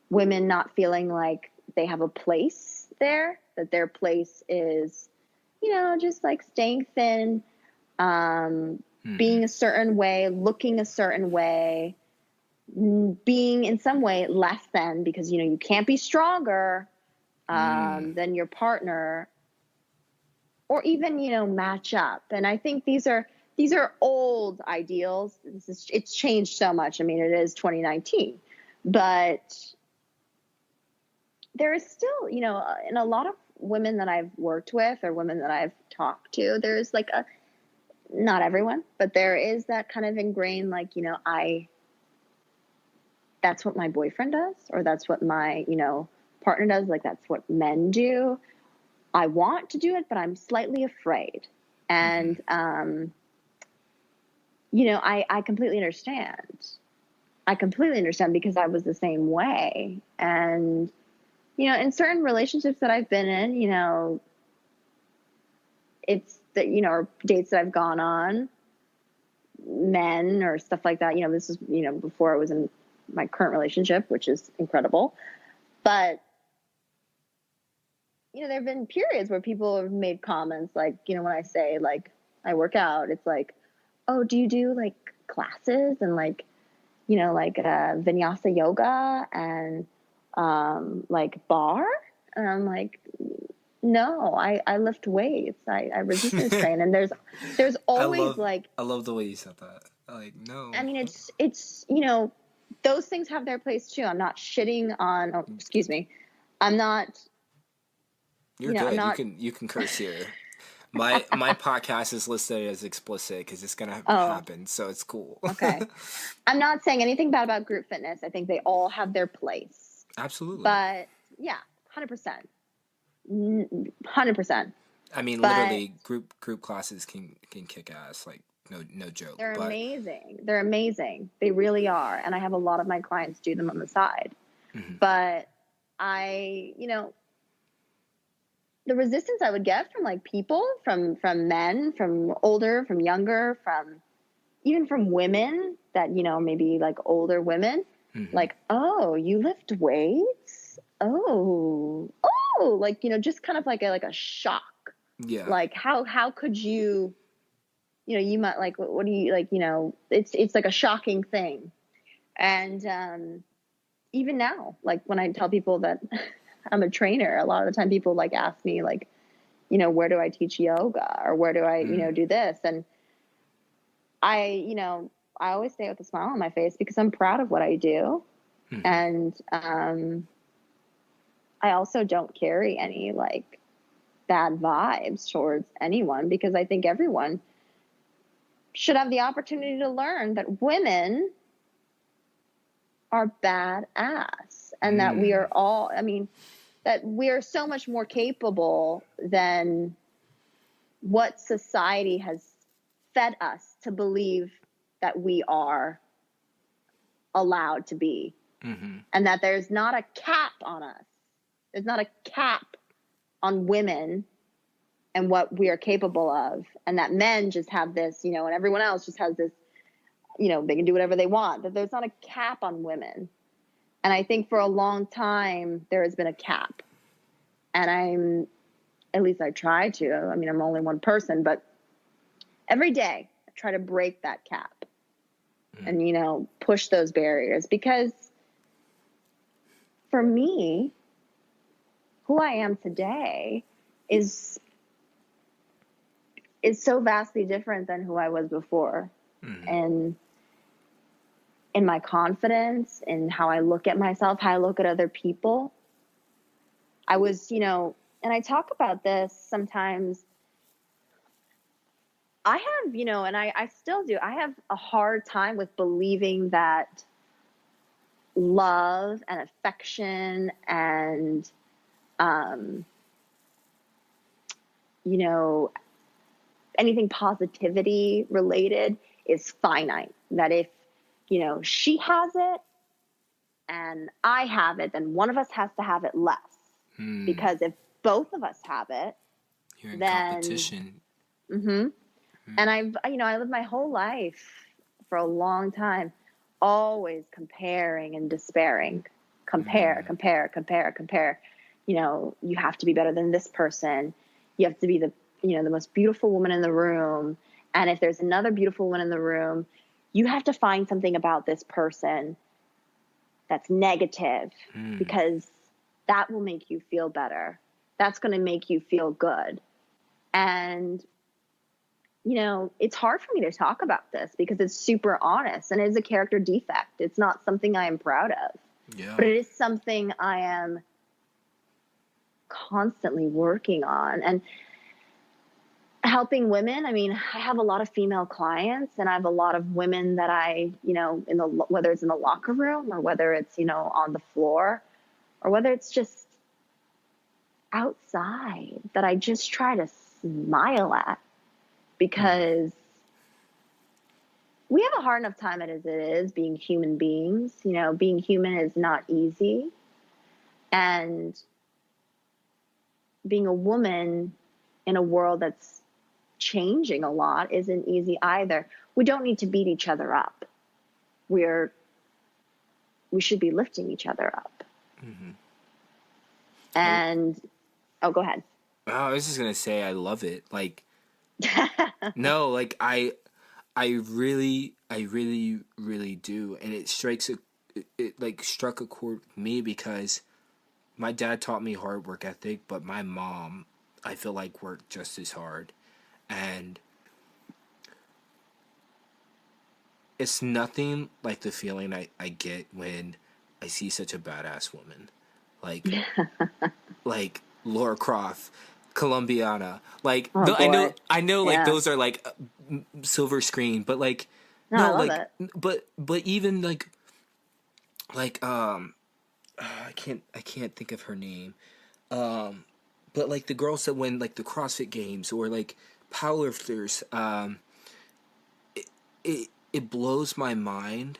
women not feeling like they have a place there, that their place is, just like staying thin, mm-hmm. being a certain way, looking a certain way, being in some way less than, because, you can't be stronger than your partner, or even, match up. And I think these are old ideals. It's changed so much. I mean, it is 2019, but there is still, in a lot of women that I've worked with or women that I've talked to, there's like not everyone, but there is that kind of ingrained, like, that's what my boyfriend does, or that's what my, partner does. Like, that's what men do. I want to do it, but I'm slightly afraid. And, mm-hmm. I completely understand. I completely understand, because I was the same way. And, in certain relationships that I've been in, it's that, or dates that I've gone on, men or stuff like that, this is, before I was in my current relationship, which is incredible. But, there have been periods where people have made comments like, when I say, like, I work out, it's like, oh, do you do like classes and like, like vinyasa yoga and like bar? And I'm like, no, I lift weights. I resistance train. And there's always I love the way you said that. Like, no. I mean, it's those things have their place too. I'm not shitting on, oh, excuse me. I'm not. You're good. You can curse here. My podcast is listed as explicit because it's gonna happen, so it's cool. Okay. I'm not saying anything bad about group fitness. I think they all have their place. Absolutely. But yeah, 100%. 100%. I mean, literally, group classes can kick ass. Like, no joke. They're amazing. They're amazing. They really are. And I have a lot of my clients do them on the side. Mm-hmm. But the resistance I would get from like people, from men, from older, from younger, even from women that, maybe like older women, mm-hmm. like, oh, you lift weights? Oh, oh, like, just kind of like a shock. Yeah. Like, how could you, you might like, what do you like, it's like a shocking thing. And even now, like when I tell people that I'm a trainer, a lot of the time people like ask me like, where do I teach yoga, or where do I, do this? And I always say it with a smile on my face because I'm proud of what I do. And I also don't carry any like bad vibes towards anyone, because I think everyone should have the opportunity to learn that women are badass, and that we are all, that we are so much more capable than what society has fed us to believe that we are allowed to be. And that there's not a cap on us. There's not a cap on women and what we are capable of. And that men just have this, and everyone else just has this, they can do whatever they want. That there's not a cap on women. And I think for a long time there has been a cap. And at least I try to. I'm only one person, but every day I try to break that cap and, push those barriers, because for me, who I am today is so vastly different than who I was before. And in my confidence, in how I look at myself, how I look at other people. I was, and I talk about this sometimes. I have, and I still do, I have a hard time with believing that love and affection and, anything positivity related is finite. That if, she has it and I have it, then one of us has to have it less. Because if both of us have it, you're in then competition. And I lived my whole life for a long time always comparing and despairing. Compare. You have to be better than this person. You have to be the most beautiful woman in the room. And if there's another beautiful woman in the room, you have to find something about this person that's negative, because that will make you feel better. That's going to make you feel good. And, it's hard for me to talk about this because it's super honest and it is a character defect. It's not something I am proud of. Yeah. But it is something I am constantly working on. And helping women, I have a lot of female clients, and I have a lot of women that I, whether it's in the locker room or whether it's, on the floor or whether it's just outside, that I just try to smile at, because we have a hard enough time as it is being human beings. Being human is not easy. And being a woman in a world that's changing a lot isn't easy either. We don't need to beat each other up. We should be lifting each other up. And go ahead. Oh, I was just gonna say I love it. Like, no, like I really do, and it struck a chord with me because my dad taught me hard work ethic, but my mom, I feel like, worked just as hard. And it's nothing like the feeling I get when I see such a badass woman. Like, like Laura Croft, Colombiana. Like, I know, like, those are, like, silver screen, but, like, I love it. But even, I can't think of her name. But, like, the girls that win, like, the CrossFit Games or, like, powerlifters, it blows my mind,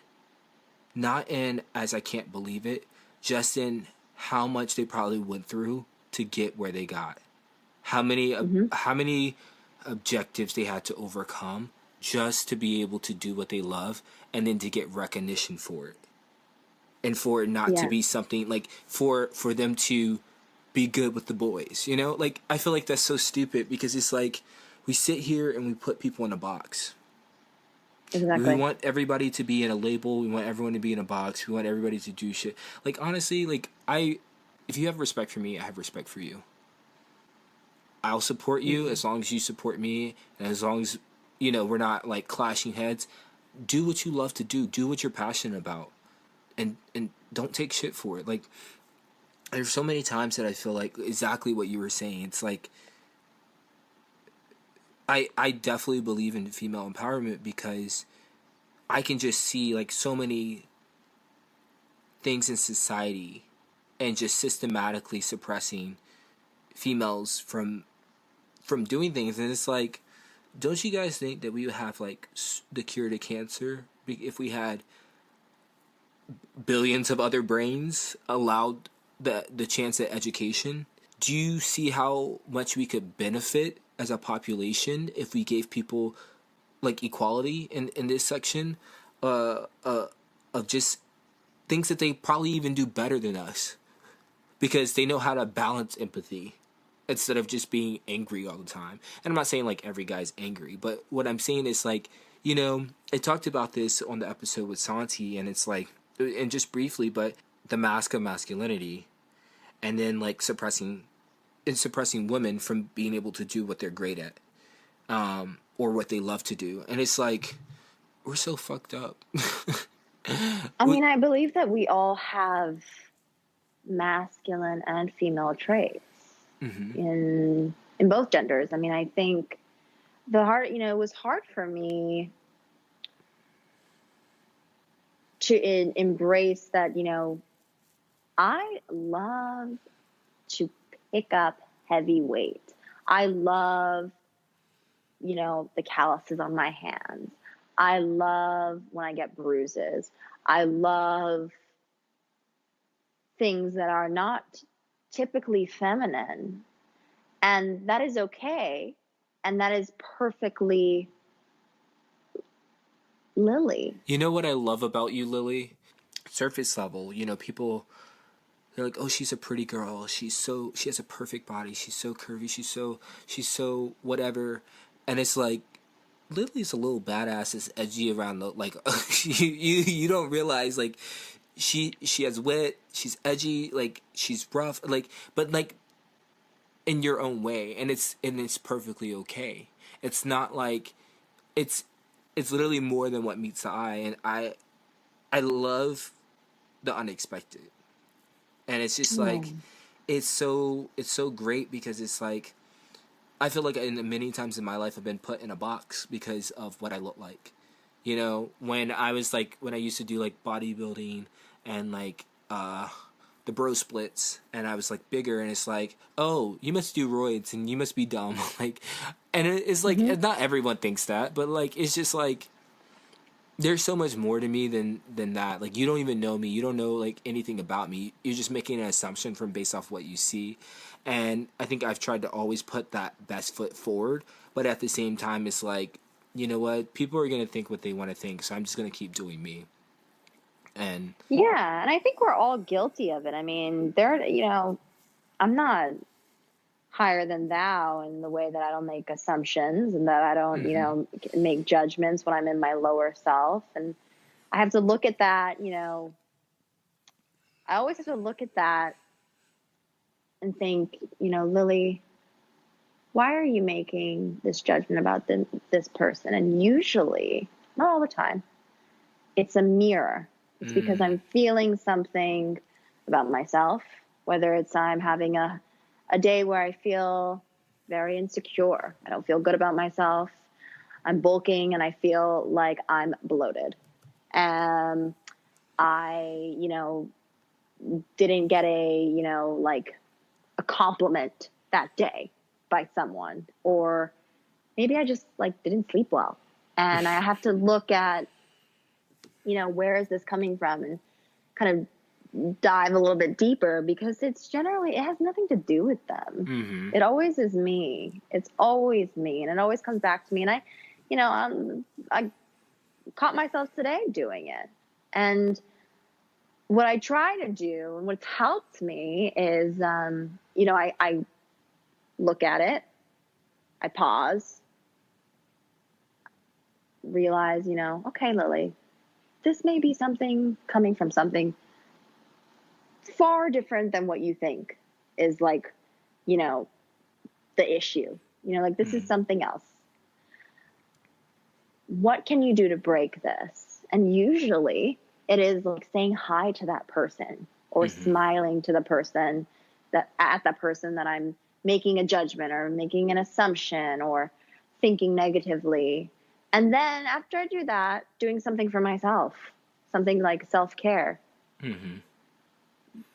not in as I can't believe it, just in how much they probably went through to get where they got. How many objectives they had to overcome just to be able to do what they love, and then to get recognition for it. And for it not to be something like, for them to be good with the boys, you know? Like, I feel like that's so stupid because it's like we sit here and we put people in a box. Exactly. We want everybody to be in a label. We want everyone to be in a box. We want everybody to do shit. Like, honestly, like, if you have respect for me, I have respect for you. I'll support you as long as you support me, and as long as, you know, we're not, like, clashing heads. Do what you love to do. Do what you're passionate about. And don't take shit for it. Like, there's so many times that I feel like exactly what you were saying. It's like, I definitely believe in female empowerment because I can just see, like, so many things in society and just systematically suppressing females from doing things. And it's like, don't you guys think that we would have, like, the cure to cancer if we had billions of other brains allowed the chance at education? Do you see how much we could benefit as a population if we gave people, like, equality in this section of just things that they probably even do better than us because they know how to balance empathy instead of just being angry all the time. And I'm not saying, like, every guy's angry, but what I'm saying is, like, you know, I talked about this on the episode with Santi, and it's like, and just briefly, but the mask of masculinity, and then, like, suppressing women from being able to do what they're great at, or what they love to do. And it's like, we're so fucked up. I mean, I believe that we all have masculine and female traits in both genders. I mean, I think it was hard for me to embrace that, you know, I love to pick up heavy weight. I love, you know, the calluses on my hands. I love when I get bruises. I love things that are not typically feminine. And that is okay. And that is perfectly Lily. You know what I love about you, Lily? Surface level, you know, people, they're like, oh, she's a pretty girl. She has a perfect body. She's so curvy. She's so whatever. And it's like, Lily's a little badass. Is edgy around the, like, you don't realize, like, she has wit. She's edgy. Like, she's rough. Like, but, like, in your own way, and it's perfectly okay. It's not like it's literally more than what meets the eye, and I love the unexpected. And it's just like it's so great because it's like I feel like many times in my life I've been put in a box because of what I look like. You know, when I used to do, like, bodybuilding and, like, the bro splits, and I was, like, bigger, and it's like, oh, you must do roids and you must be dumb. Like, and it's like, not everyone thinks that, but, like, it's just like, there's so much more to me than that. Like, you don't even know me. You don't know, like, anything about me. You're just making an assumption from based off what you see. And I think I've tried to always put that best foot forward, but at the same time, it's like, you know what? People are going to think what they want to think, so I'm just going to keep doing me. And yeah, and I think we're all guilty of it. I mean, I'm not higher than thou in the way that I don't make assumptions and that I don't, you know, make judgments when I'm in my lower self. And I have to look at that, you know, I always have to look at that and think, you know, Lily, why are you making this judgment about this person? And usually, not all the time, it's a mirror. It's because I'm feeling something about myself, whether it's I'm having a day where I feel very insecure. I don't feel good about myself. I'm bulking and I feel like I'm bloated. I, you know, didn't get like a compliment that day by someone, or maybe I just, like, didn't sleep well. And I have to look at, you know, where is this coming from, and kind of dive a little bit deeper, because it has nothing to do with them. It always is me. It's always me. And it always comes back to me. And I caught myself today doing it. And what I try to do and what's helped me is, you know, I look at it, I pause, realize, you know, okay, Lily, this may be something coming from something far different than what you think is like, you know, the issue. You know, like this is something else. What can you do to break this? And usually it is like saying hi to that person or smiling to the person that I'm making a judgment or making an assumption or thinking negatively. And then after I do that, doing something for myself, something like self-care, you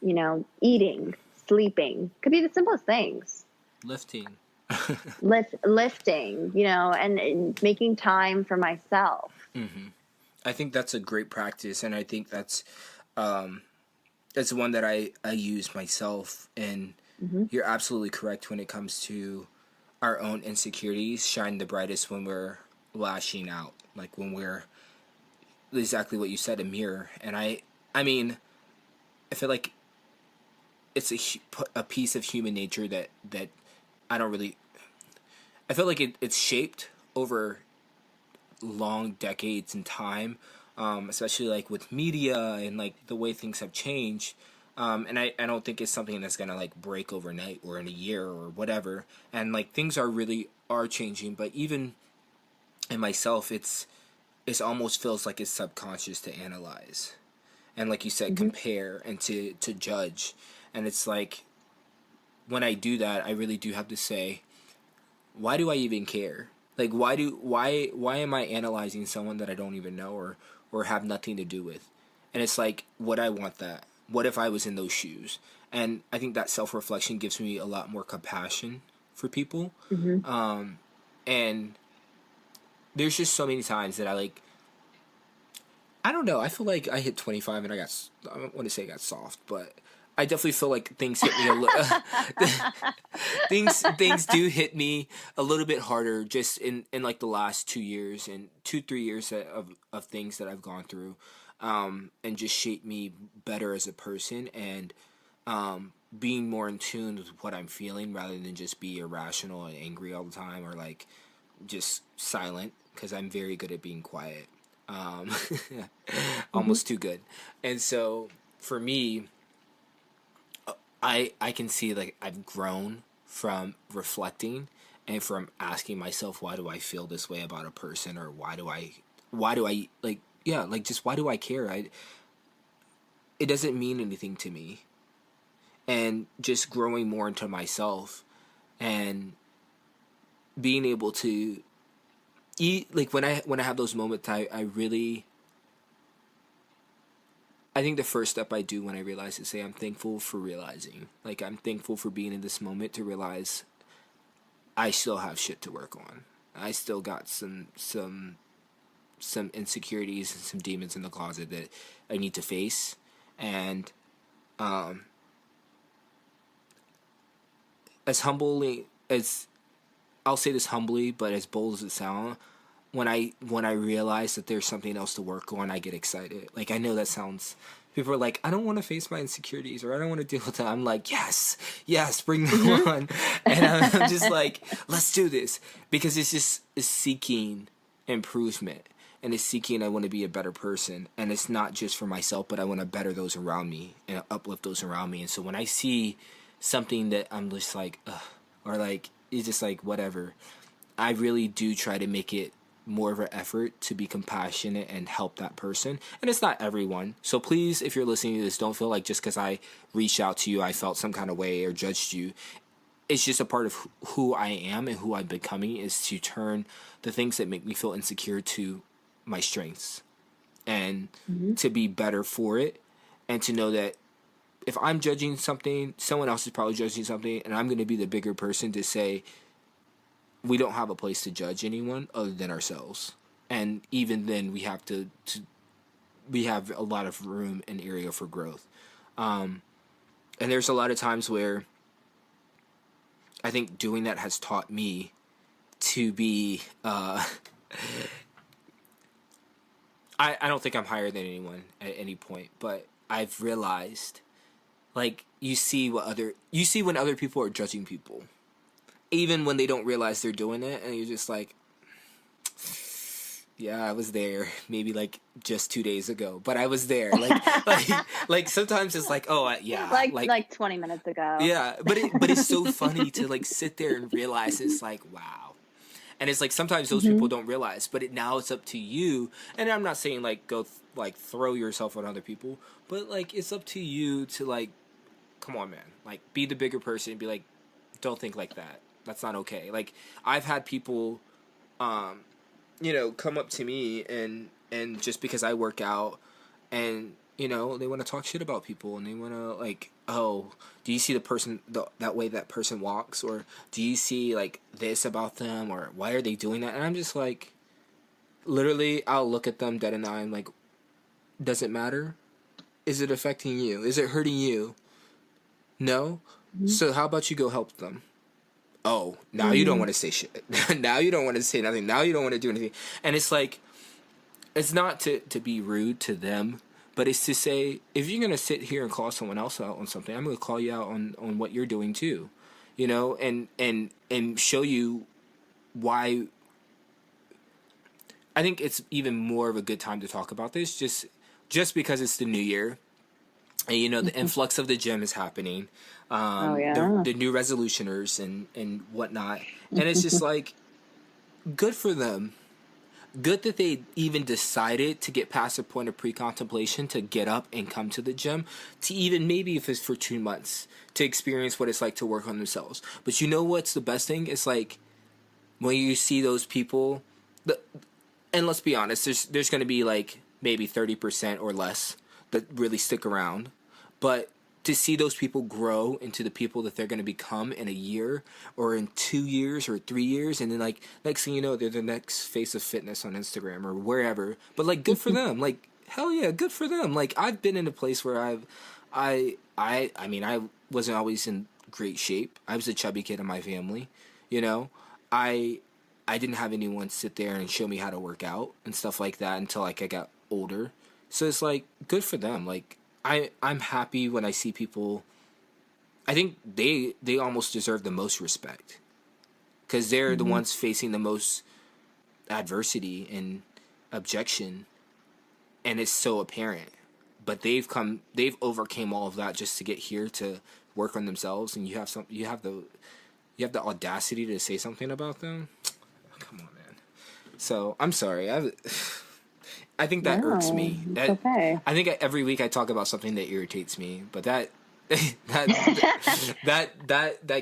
know, eating, sleeping, could be the simplest things. Lifting. Lifting, you know, and making time for myself. I think that's a great practice, and I think that's one that I use myself. And you're absolutely correct when it comes to our own insecurities shine the brightest when we're lashing out, like when we're exactly what you said, a mirror. And I mean, I feel like it's a piece of human nature that I don't really. I feel like it's shaped over long decades in time, especially like with media and like the way things have changed. And I don't think it's something that's gonna like break overnight or in a year or whatever. And like things are changing, but even in myself, it's almost feels like it's subconscious to analyze, and like you said, compare and to judge. And it's like when I do that, I really do have to say, why do I even care? Like why am I analyzing someone that I don't even know or have nothing to do with? And it's like, would I want that? What if I was in those shoes? And I think that self-reflection gives me a lot more compassion for people. And there's just so many times that I don't know, I feel like I hit 25 and I don't want to say I got soft, but I definitely feel like things hit me a little. things do hit me a little bit harder just in like the last 2 years and 3 years of things that I've gone through, and just shaped me better as a person, and being more in tune with what I'm feeling rather than just be irrational and angry all the time or like just silent, because I'm very good at being quiet, almost too good. And so for me, I can see like I've grown from reflecting and from asking myself, why do I feel this way about a person, or why do I like, yeah, like just why do I care? It doesn't mean anything to me. And just growing more into myself and being able to eat, like when I have those moments, I really, I think the first step I do when I realize is say I'm thankful for realizing. Like I'm thankful for being in this moment to realize I still have shit to work on. I still got some insecurities and some demons in the closet that I need to face. And as humbly as I'll say this humbly, but as bold as it sounds, when I realize that there's something else to work on, I get excited. Like I know that sounds. People are like, I don't want to face my insecurities, or I don't want to deal with that. I'm like, yes, bring them on, and I'm just like, let's do this, because it's seeking improvement, and it's seeking I want to be a better person, and it's not just for myself, but I want to better those around me and uplift those around me. And so when I see something that I'm just like, ugh, or like it's just like whatever, I really do try to make it more of an effort to be compassionate and help that person. And it's not everyone. So please, if you're listening to this, don't feel like just because I reached out to you, I felt some kind of way or judged you. It's just a part of who I am and who I'm becoming, is to turn the things that make me feel insecure to my strengths, and to be better for it, and to know that if I'm judging something, someone else is probably judging something, and I'm going to be the bigger person to say, we don't have a place to judge anyone other than ourselves. And even then we have we have a lot of room and area for growth. And there's a lot of times where I think doing that has taught me to be, I don't think I'm higher than anyone at any point, but I've realized, like, you see when other people are judging people, even when they don't realize they're doing it, and you're just like, yeah, I was there maybe like just 2 days ago, but I was there. Like sometimes it's like, oh yeah, like 20 minutes ago. Yeah, but it's so funny to like sit there and realize it's like, wow. And it's like sometimes those people don't realize, but now it's up to you. And I'm not saying like go like throw yourself on other people, but like it's up to you to like, come on, man, like be the bigger person and be like, don't think like that. That's not okay. Like I've had people, come up to me and just because I work out and they want to talk shit about people and they want to like, oh, do you see the person that way that person walks, or do you see like this about them, or why are they doing that? And I'm just like, literally, I'll look at them dead in the eye and like, does it matter? Is it affecting you? Is it hurting you? No. So how about you go help them? Oh, now you don't want to say shit. Now you don't want to say nothing. Now you don't want to do anything. And it's like, it's not to be rude to them, but it's to say, if you're going to sit here and call someone else out on something, I'm going to call you out on what you're doing too, and show you why. I think it's even more of a good time to talk about this just because it's the new year. And, the influx of the gym is happening. The new resolutioners and whatnot. And it's just like, good for them. Good that they even decided to get past the point of pre-contemplation to get up and come to the gym, to even maybe if it's for 2 months, to experience what it's like to work on themselves. But you know what's the best thing? It's like when you see those people, and let's be honest, there's going to be like maybe 30% or less that really stick around. But to see those people grow into the people that they're going to become in a year or in 2 years or 3 years, and then like next thing you know, they're the next face of fitness on Instagram or wherever. But like, good for them. Like, hell yeah, good for them. Like, I've been in a place where I mean, I wasn't always in great shape. I was a chubby kid in my family, I didn't have anyone sit there and show me how to work out and stuff like that until like I got older. So it's like, good for them. Like, I'm happy when I see people. I think they almost deserve the most respect because they're the ones facing the most adversity and objection, and it's so apparent. But they've overcame all of that just to get here to work on themselves, and you have the audacity to say something about them. Come on, man. So I'm sorry. I think that irks me. It's okay. I think every week I talk about something that irritates me, but that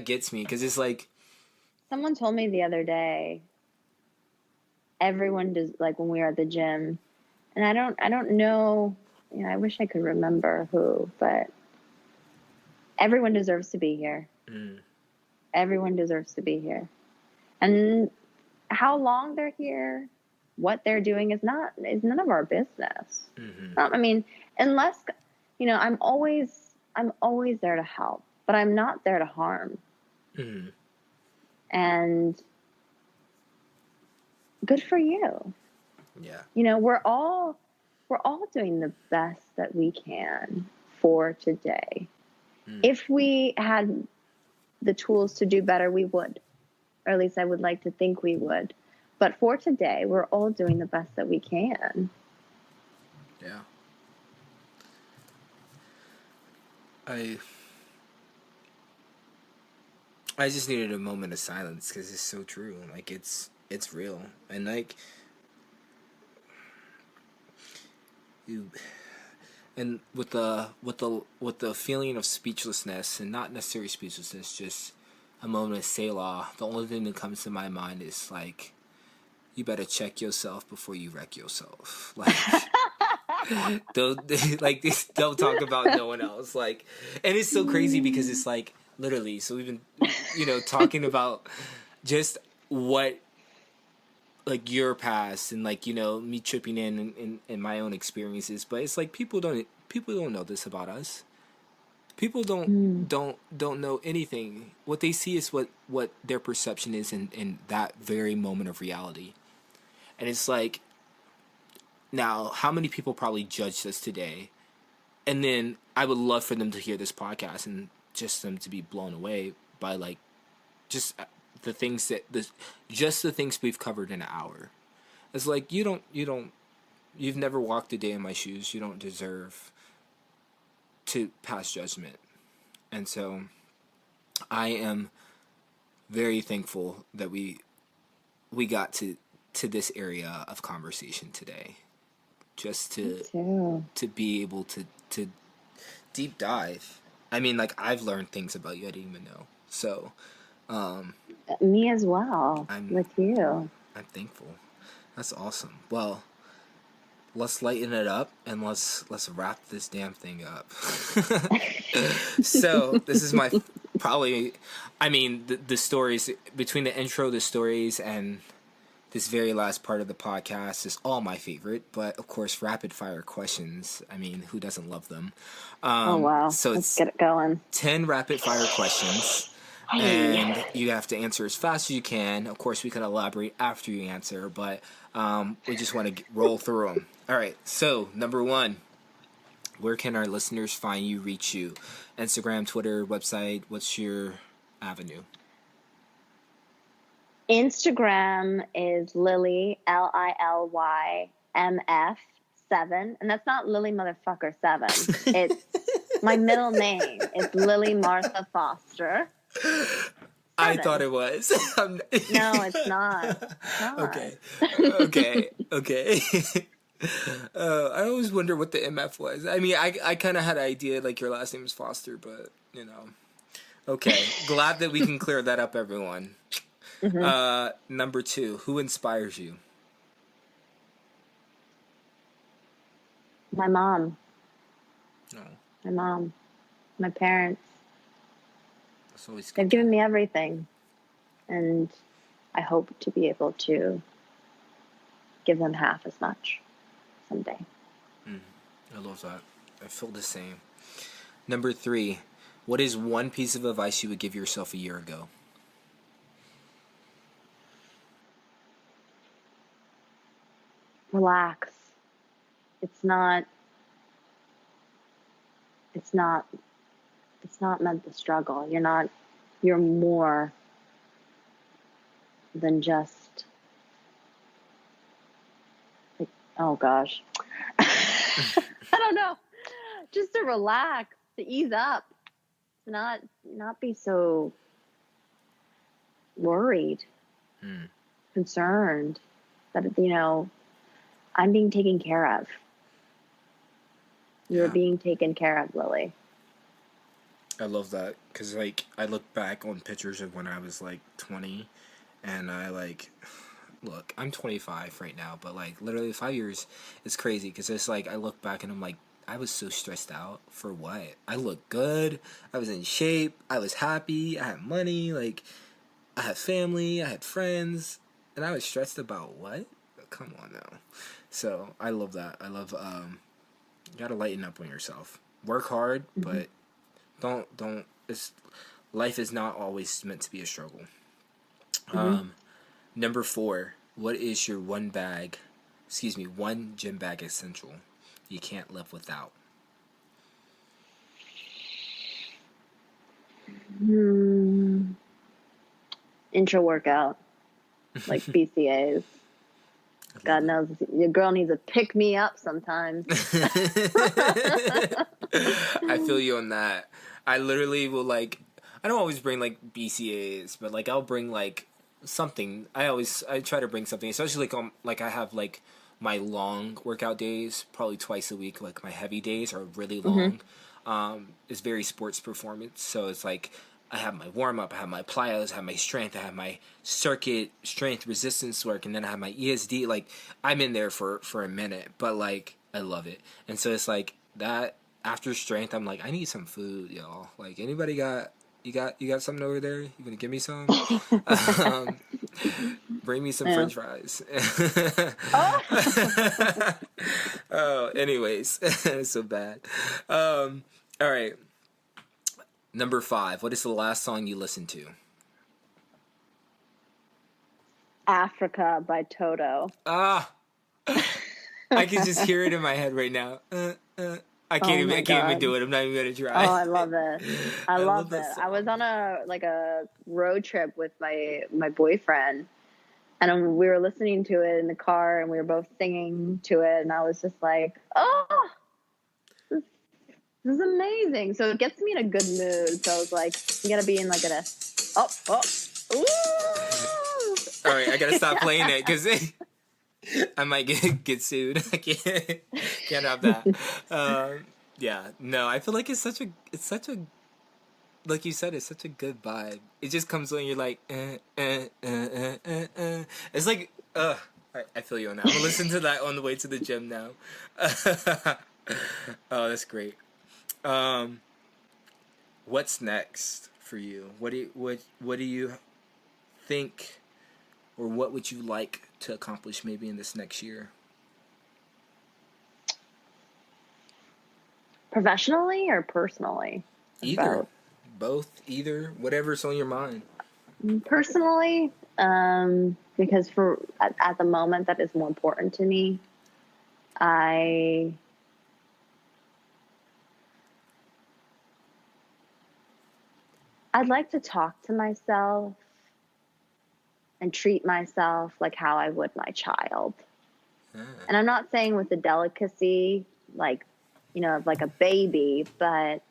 gets me because it's like, someone told me the other day, everyone does, like when we were at the gym, and I don't know, I wish I could remember who, but everyone deserves to be here. Everyone deserves to be here, and how long they're here, what they're doing is none of our business. I mean, unless, I'm always there to help, but I'm not there to harm. And good for you. Yeah. We're all doing the best that we can for today. If we had the tools to do better, we would, or at least I would like to think we would. But for today, we're all doing the best that we can. Yeah. I just needed a moment of silence because it's so true. Like, it's real. And like, and with the feeling of speechlessness, and not necessarily speechlessness, just a moment of Selah, the only thing that comes to my mind is like, you better check yourself before you wreck yourself. Like, don't talk about no one else. Like, and it's so crazy because it's like, literally, so we've been, talking about just what, like, your past and like, me tripping in my own experiences. But it's like, people don't know this about us. People don't know anything. What they see is what their perception is in that very moment of reality. And it's like, now, how many people probably judged us today? and then I would love for them to hear this podcast and just them to be blown away by like just the things that just the things we've covered in an hour. It's like you've never walked a day in my shoes. You don't deserve to pass judgment. And so I am very thankful that we got to this area of conversation today. Just to be able to deep dive. I mean, like, I've learned things about you I didn't even know. So me as well. With you. I'm thankful. That's awesome. Well, let's lighten it up and let's wrap this damn thing up. So this is my probably, I mean, the stories between the intro, the stories, and this very last part of the podcast is all my favorite. But of course, rapid fire questions. I mean, who doesn't love them? Oh wow! So let's get it going. 10 rapid fire questions. And you have to answer as fast as you can. Of course, we can elaborate after you answer, but we just want to roll through them. All right, so number 1, where can our listeners find you, reach you? Instagram, Twitter, website, what's your avenue? Instagram is Lily, LILYMF7, and that's not Lily motherfucker 7. It's my middle name. It's Lily Martha Foster. 7. I thought it was. No, it's not. Okay. I always wonder what the MF was. I mean, I kind of had an idea, like your last name is Foster, but, you know. Okay. Glad that we can clear that up, everyone. Mm-hmm. Number 2, who inspires you? My mom. No. My mom. My parents. They've given me everything, and I hope to be able to give them half as much someday. I love that. I feel the same. Number 3, what is one piece of advice you would give yourself a year ago? Relax. It's not meant to struggle. You're more than just, like, oh gosh. I don't know. Just to relax, to ease up, to not be so worried, concerned that, I'm being taken care of. You're being taken care of, Lily. I love that because, like, I look back on pictures of when I was, like, 20, and I, like, look, I'm 25 right now, but, like, literally 5 years is crazy because it's, like, I look back and I'm, like, I was so stressed out for what? I looked good, I was in shape, I was happy, I had money, like, I had family, I had friends, and I was stressed about what? Come on now. So, I love that. I love, you gotta lighten up on yourself. Work hard, but don't life is not always meant to be a struggle. Number 4, what is your one gym bag essential you can't live without? Intra workout, like BCAs. God knows your girl needs to pick me up sometimes. I feel you on that. I literally will, like, I don't always bring, like, BCAs, but, like, I'll bring, like, something. I try to bring something, especially, like, I have, like, my long workout days, probably twice a week. Like, my heavy days are really long. It's very sports performance, so it's, like, I have my warm-up, I have my plyos, I have my strength, I have my circuit strength resistance work, and then I have my ESD. Like, I'm in there for a minute, but, like, I love it. And so it's, like, that after strength, I'm like, I need some food, y'all. Like, anybody got something over there? You gonna give me some? Bring me some French fries. Oh, anyways, it's so bad. All right. Number 5, what is the last song you listened to? Africa by Toto. I can just hear it in my head right now. Oh my I can't even God. do it. I'm not even gonna Oh, try. I love it. I I love love that it. I was song. on a road trip with my boyfriend, and we were listening to it in the car, and we were both singing to it, and I was just like, oh, this, this is amazing. So it gets me in a good mood. So I was like, you gotta be in like ooh. All right, I gotta stop playing it because I might get sued. I can't have that. Yeah, no, I feel like it's such a like you said, it's such a good vibe. It just comes when you're like, It's like, I feel you on that. I'm gonna listen to that on the way to the gym now. Oh, that's great. Um, what's next for you? What do you think, or what would you like to accomplish maybe in this next year? Professionally or personally? Either, Both. either, whatever's on your mind. Personally, because at the moment that is more important to me. I I'd like to talk to myself and treat myself like how I would my child. And I'm not saying with the delicacy, like, of like a baby, but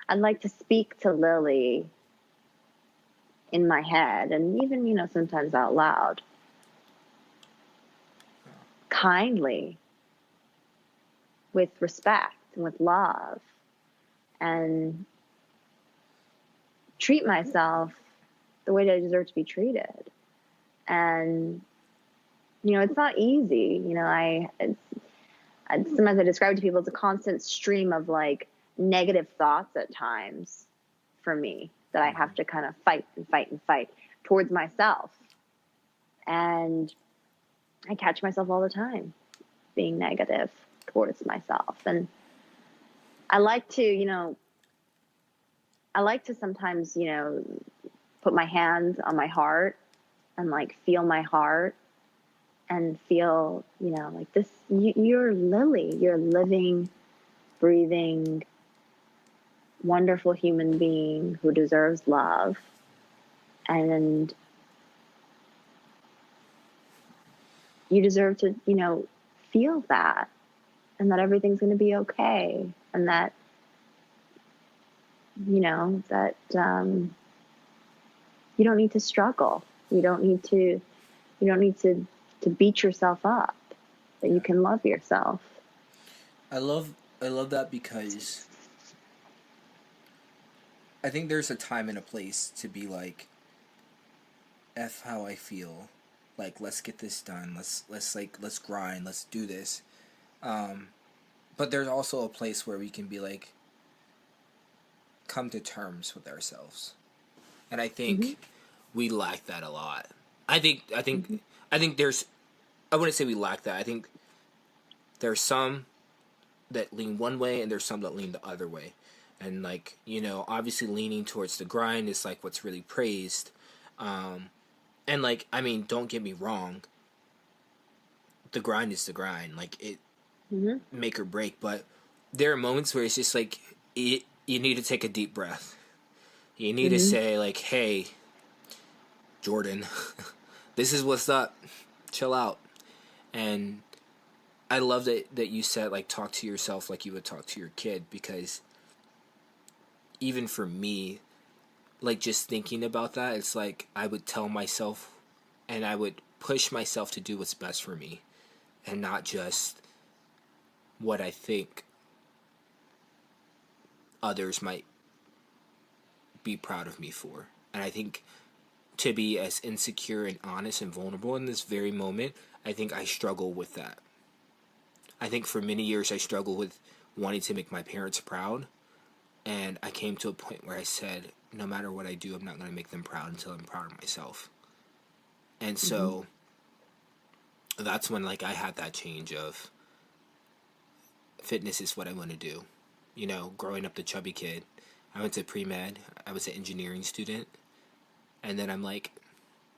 I'd like to speak to Lily in my head and even, sometimes out loud, kindly, with respect and with love, and treat myself the way that I deserve to be treated. And, it's not easy. Sometimes I describe it to people as a constant stream of like negative thoughts at times for me that I have to kind of fight and fight and fight towards myself. And I catch myself all the time being negative towards myself. And I like to, sometimes, put my hands on my heart and like feel my heart and feel, like this, you're Lily, you're a living, breathing, wonderful human being who deserves love. And you deserve to, feel that, and that everything's going to be okay. And that, you don't need to struggle. You don't need to beat yourself up, that you can love yourself. I love that because I think there's a time and a place to be like, F how I feel, like let's get this done, let's grind, let's do this. But there's also a place where we can be like, come to terms with ourselves, and I think we lack that a lot. I think there's, I wouldn't say we lack that. I think there's some that lean one way and there's some that lean the other way. And like, obviously leaning towards the grind is like what's really praised. And like, I mean, don't get me wrong, the grind is the grind. Like it make or break, but there are moments where it's just like you need to take a deep breath. You need to say like, hey, Jordan, this is what's up. Chill out. And I love that you said like talk to yourself like you would talk to your kid, because even for me, like just thinking about that, it's like I would tell myself and I would push myself to do what's best for me and not just what I think others might be proud of me for. And I think to be as insecure and honest and vulnerable in this very moment, I think I struggle with that. I think for many years I struggled with wanting to make my parents proud, and I came to a point where I said, no matter what I do, I'm not going to make them proud until I'm proud of myself. And so that's when like I had that change of fitness is what I want to do. Growing up the chubby kid, I went to pre-med, I was an engineering student, and then I'm like,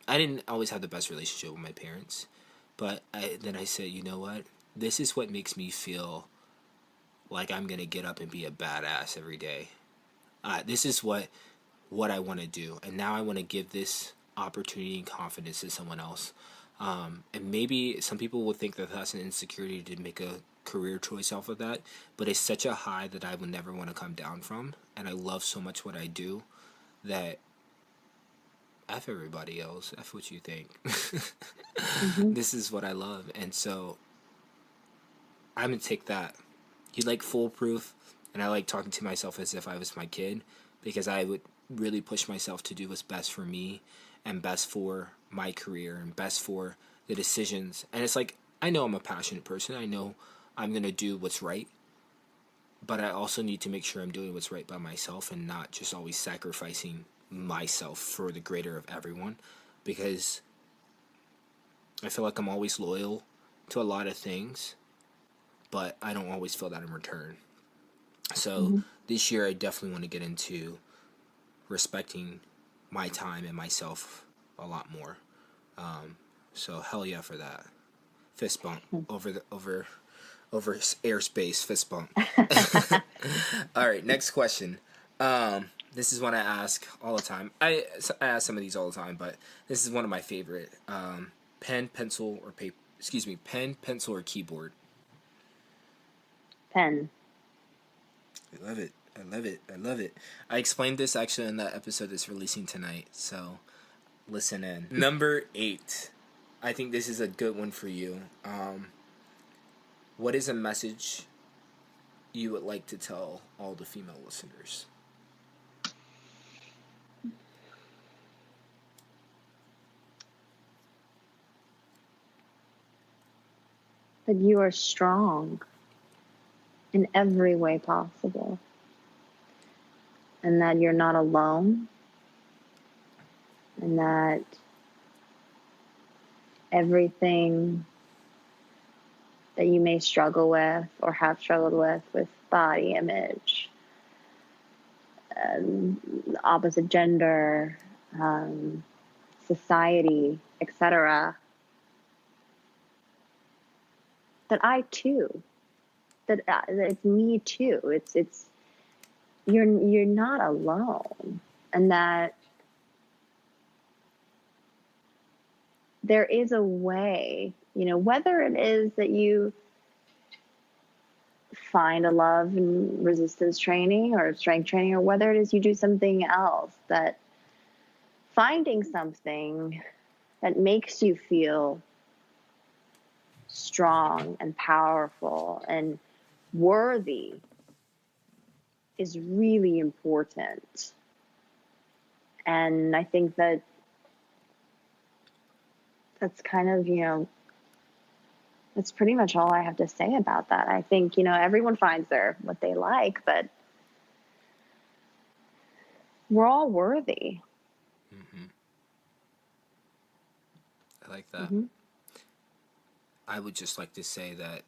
I didn't always have the best relationship with my parents, but then I said, you know what? This is what makes me feel like I'm going to get up and be a badass every day. This is what I want to do. And now I want to give this opportunity and confidence to someone else. And maybe some people will think that that's an insecurity to make a career choice off of that, but it's such a high that I would never want to come down from. And I love so much what I do that F everybody else, F what you think. This is what I love. And so I'm going to take that. You like foolproof, and I like talking to myself as if I was my kid, because I would really push myself to do what's best for me and best for my career and best for the decisions. And it's like, I know I'm a passionate person. I know I'm going to do what's right, but I also need to make sure I'm doing what's right by myself and not just always sacrificing myself for the greater of everyone, because I feel like I'm always loyal to a lot of things, but I don't always feel that in return. So this year I definitely want to get into respecting my time and myself a lot more. So hell yeah for that. Fist bump over airspace, fist bump. All right, next question. This is one I ask all the time. I ask some of these all the time, but this is one of my favorite. Pen, pencil, or paper. Excuse me, pen, pencil, or keyboard. Pen. I love it. I love it. I love it. I explained this actually in that episode that's releasing tonight, so listen in. Number 8. I think this is a good one for you. What is a message you would like to tell all the female listeners? That you are strong in every way possible, and that you're not alone, and that everything that you may struggle with or have struggled with body image, opposite gender, society, etc., that I too, that it's me too. It's you're not alone, and that there is a way, whether it is that you find a love in resistance training or strength training, or whether it is you do something else, that finding something that makes you feel strong and powerful and worthy is really important. And I think that that's kind of, that's pretty much all I have to say about that. I think, everyone finds what they like, but we're all worthy. I like that. I would just like to say that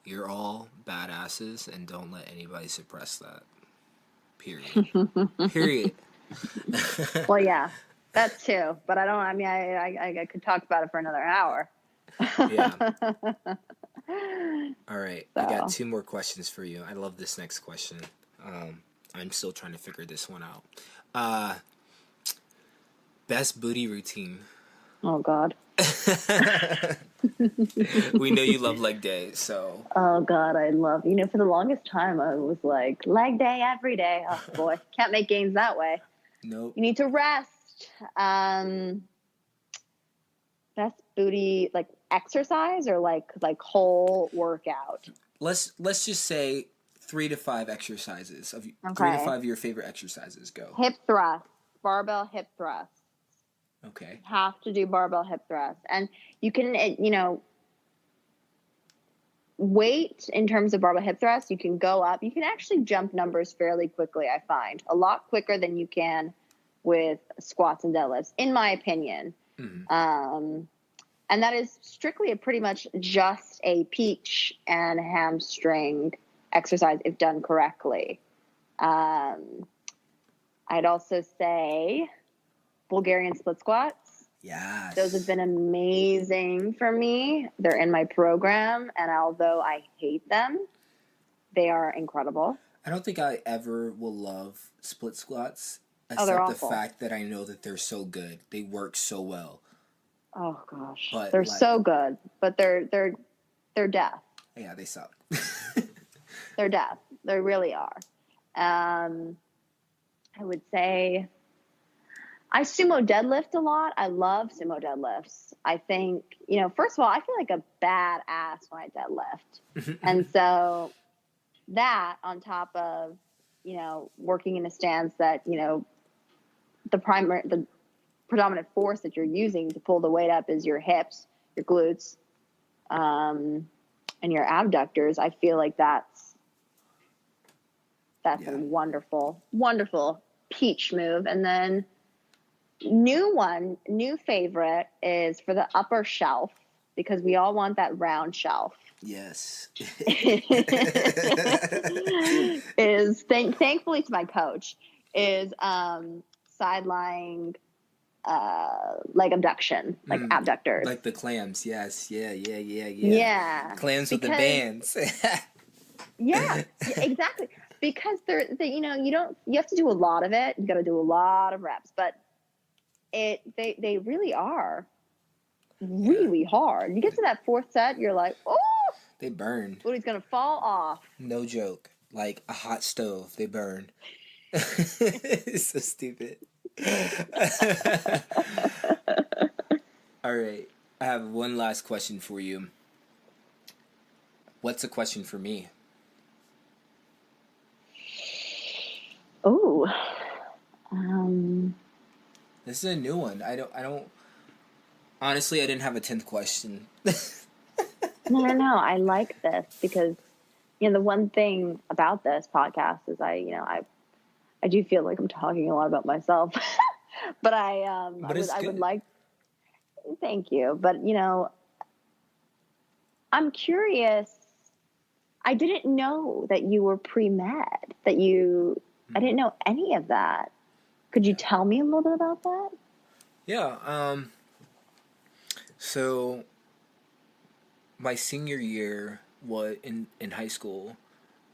you're all badasses, and don't let anybody suppress that. Period. Period. Well, yeah, that too. But I could talk about it for another hour. Yeah. All right. So. I got 2 more questions for you. I love this next question. I'm still trying to figure this one out. Best booty routine. Oh, God. We know you love leg day, so. Oh, God, I love, for the longest time, I was like, leg day every day. Oh, boy. Can't make gains that way. Nope. You need to rest. Best booty, like exercise or like whole workout? Let's just say 3 to 5 exercises. 3 to 5 of your favorite exercises. Go. Hip thrust. Barbell hip thrust. Okay. You have to do barbell hip thrust. And you can, weight in terms of barbell hip thrust, you can go up. You can actually jump numbers fairly quickly, I find. A lot quicker than you can with squats and deadlifts, in my opinion. And that is strictly pretty much just a peach and hamstring exercise if done correctly. I'd also say Bulgarian split squats. Yes. Those have been amazing for me. They're in my program, and although I hate them, They are incredible. I don't think I ever will love split squats, Oh, they're except the awful. fact that I know that they're so good. They work so well. Oh gosh, But they're like, so good, but they're death. yeah, they suck. They're death. They really are. I would say I sumo deadlift a lot. I love sumo deadlifts. I think, first of all, I feel like a badass when I deadlift. And so that on top of, working in a stance that, the predominant force that you're using to pull the weight up is your hips, your glutes, and your abductors. I feel like that's a wonderful, wonderful peach move. And then new favorite is for the upper shelf, because we all want that round shelf. Yes. Is thankfully to my coach is sideline leg abduction, like abductors, like the clams. Yes, yeah. Clams with the bands. Yeah, exactly. Because you have to do a lot of it. You got to do a lot of reps, but they really are really hard. You get to that fourth set, you're like, oh, they burn. Booty's gonna fall off. No joke. Like a hot stove, they burn. It's so stupid. All right, I have one last question for you. What's a question for me? Oh, this is a new one. I don't. Honestly, I didn't have a 10th question. No. I like this because, the one thing about this podcast is I do feel like I'm talking a lot about myself, but I would like. Thank you, but I'm curious. I didn't know that you were pre-med. I didn't know any of that. Could you tell me a little bit about that? Yeah. So my senior year was in high school.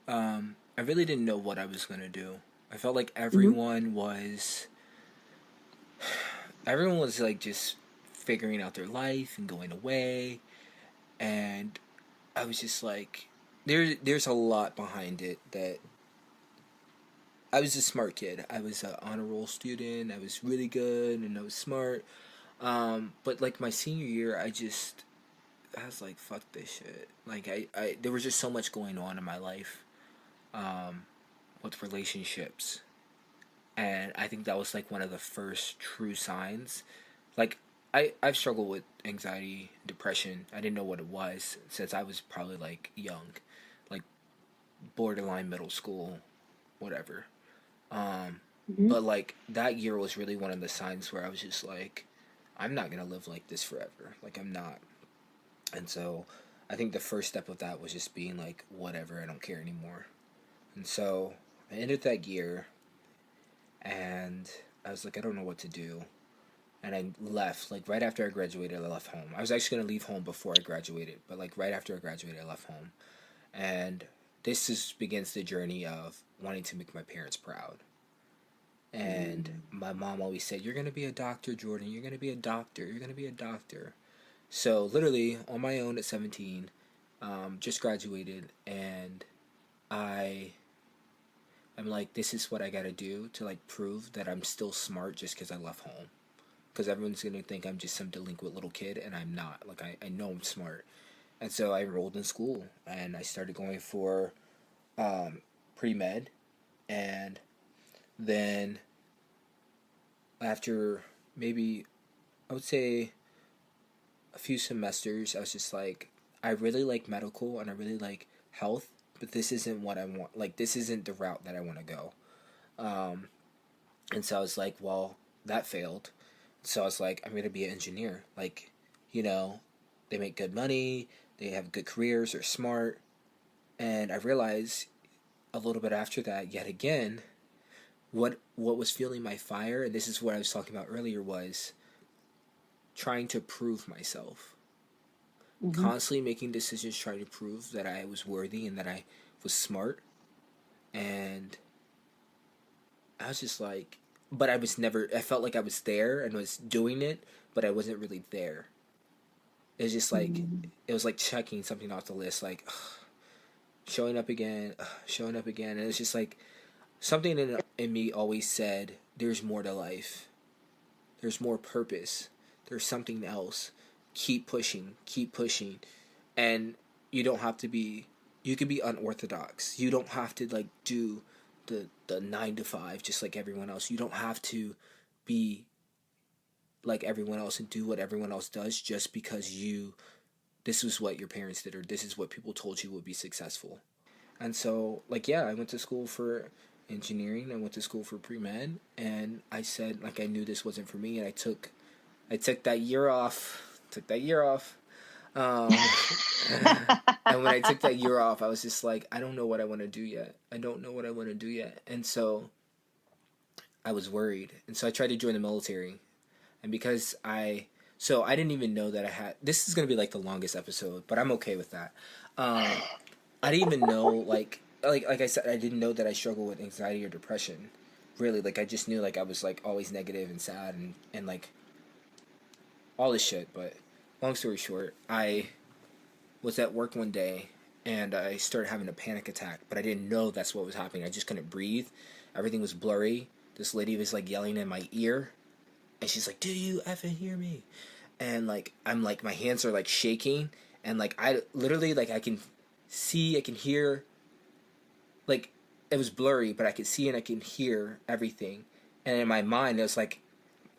I really didn't know what I was gonna do. I felt like everyone was like just figuring out their life and going away, and I was just like, there's a lot behind it. That I was a smart kid. I was an honor roll student. I was really good and I was smart. But like my senior year, I was like, fuck this shit. Like I there was just so much going on in my life, with relationships, and I think that was like one of the first true signs. Like I've struggled with anxiety, depression. I didn't know what it was since I was probably like young, like borderline middle school, whatever. But like that year was really one of the signs where I was just like, I'm not gonna live like this forever. Like I'm not. And so I think the first step of that was just being like, whatever, I don't care anymore. And so I ended that year and I was like, I don't know what to do. And I left, like right after I graduated, I left home. I was actually gonna leave home before I graduated, but like right after I graduated, I left home. And this begins the journey of wanting to make my parents proud. And my mom always said, you're going to be a doctor, Jordan. You're going to be a doctor. You're going to be a doctor. So literally on my own at 17, just graduated. And I'm like, this is what I got to do to like prove that I'm still smart just because I left home. Because everyone's going to think I'm just some delinquent little kid. And I'm not. Like I know I'm smart. And so I enrolled in school. And I started going for pre-med. And then after maybe, I would say, a few semesters, I was just like, I really like medical and I really like health, but this isn't what I want. Like, this isn't the route that I want to go. And so I was like, well, that failed. So I was like, I'm going to be an engineer. Like, they make good money, they have good careers, they're smart. And I realized a little bit after that, yet again, what was fueling my fire, and this is what I was talking about earlier, was trying to prove myself. Constantly making decisions trying to prove that I was worthy and that I was smart, and I was just like, but I was never, I felt like I was there and was doing it, but I wasn't really there. It was just like, it was like checking something off the list, like, showing up again, showing up again. And it's just like, something in me always said, there's more to life. There's more purpose. There's something else. Keep pushing, keep pushing. And you don't have to be, you can be unorthodox. You don't have to like do the 9 to 5 just like everyone else. You don't have to be like everyone else and do what everyone else does just because this is what your parents did or this is what people told you would be successful. And so, like, yeah, I went to school for engineering. I went to school for pre-med, and I said, like, I knew this wasn't for me, and I took that year off. Um, and when I took that year off, I was just like, I don't know what I want to do yet. And so I was worried. And so I tried to join the military. And because I didn't even know that I had, this is going to be like the longest episode, but I'm okay with that. I didn't even know, like I said, I didn't know that I struggled with anxiety or depression. Really, like, I just knew, like, I was, like, always negative and sad and like, all this shit. But long story short, I was at work one day, and I started having a panic attack, but I didn't know that's what was happening. I just couldn't breathe. Everything was blurry. This lady was, like, yelling in my ear, and she's like, do you effing hear me? And, like, I'm, like, my hands are, like, shaking, and, like, I literally, like, I can hear, like, it was blurry, but I could see and I can hear everything. And in my mind, it was like,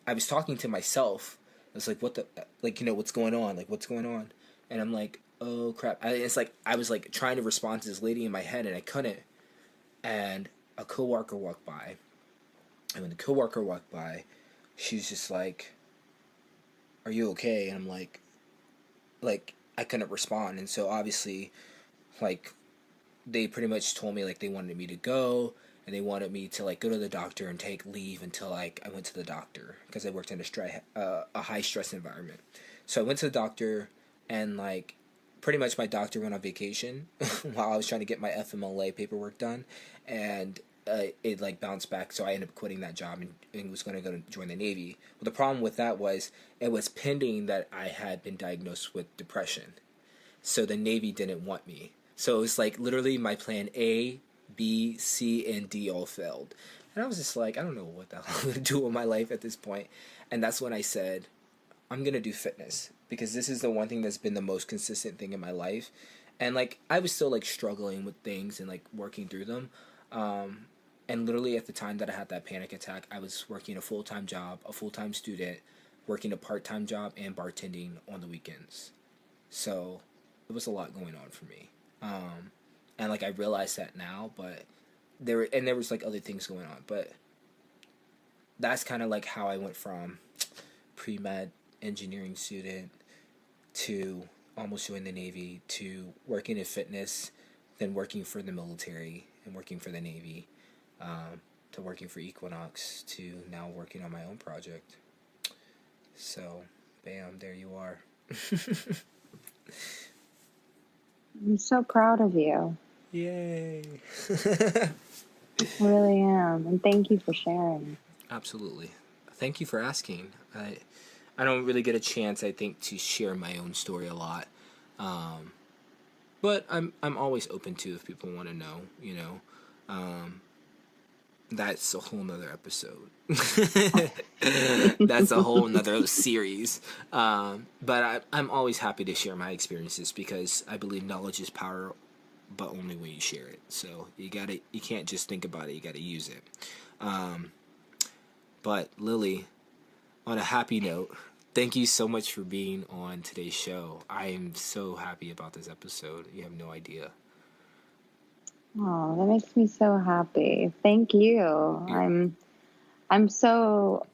I was talking to myself. I was like, what the, like, what's going on? Like, what's going on? And I'm like, oh, crap. It's like, I was, like, trying to respond to this lady in my head, and I couldn't. And a coworker walked by. And when the coworker walked by, she's just like, are you okay? And I'm like, I couldn't respond. And so, obviously, like, they pretty much told me, like, they wanted me to go, and they wanted me to, like, go to the doctor and take leave until, like, I went to the doctor, because I worked in a high-stress environment. So I went to the doctor, and, like, pretty much my doctor went on vacation while I was trying to get my FMLA paperwork done, and it, like, bounced back, so I ended up quitting that job and was going to go join the Navy. Well, the problem with that was, it was pending that I had been diagnosed with depression, so the Navy didn't want me. So it was like literally my plan A, B, C, and D all failed. And I was just like, I don't know what the hell I'm going to do with my life at this point. And that's when I said, I'm going to do fitness. Because this is the one thing that's been the most consistent thing in my life. And, like, I was still, like, struggling with things and, like, working through them. And literally at the time that I had that panic attack, I was working a full-time job, a full-time student, working a part-time job, and bartending on the weekends. So it was a lot going on for me. And, like, I realized that now, but there was, like, other things going on, but that's kind of, like, how I went from pre-med engineering student to almost joining the Navy to working in fitness, then working for the military and working for the Navy, to working for Equinox, to now working on my own project. So, bam, there you are. I'm so proud of you. Yay. I really am. And thank you for sharing. Absolutely. Thank you for asking. I don't really get a chance, I think, to share my own story a lot. But I'm always open to if people want to know, that's a whole nother episode. That's a whole nother series. But I'm always happy to share my experiences because I believe knowledge is power, but only when you share it. So you can't just think about it, you gotta use it. But Lily, on a happy note, thank you so much for being on today's show. I am so happy about this episode. You have no idea. Oh, that makes me so happy. Thank you. Yeah. I'm so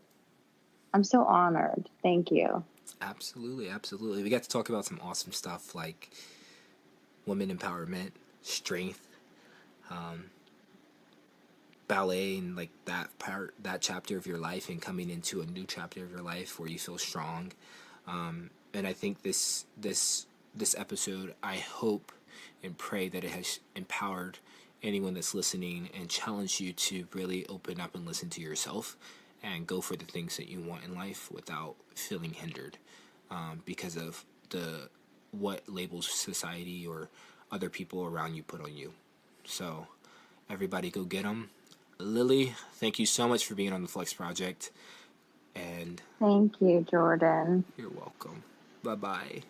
honored. Thank you. Absolutely. We got to talk about some awesome stuff like women empowerment, strength, ballet, and like that chapter of your life, and coming into a new chapter of your life where you feel strong. And I think this episode, I hope and pray that it has empowered anyone that's listening and challenged you to really open up and listen to yourself and go for the things that you want in life without feeling hindered because of what labels society or other people around you put on you. So everybody go get them. Lily, thank you so much for being on the Flex Project. And thank you, Jordan. You're welcome. Bye-bye.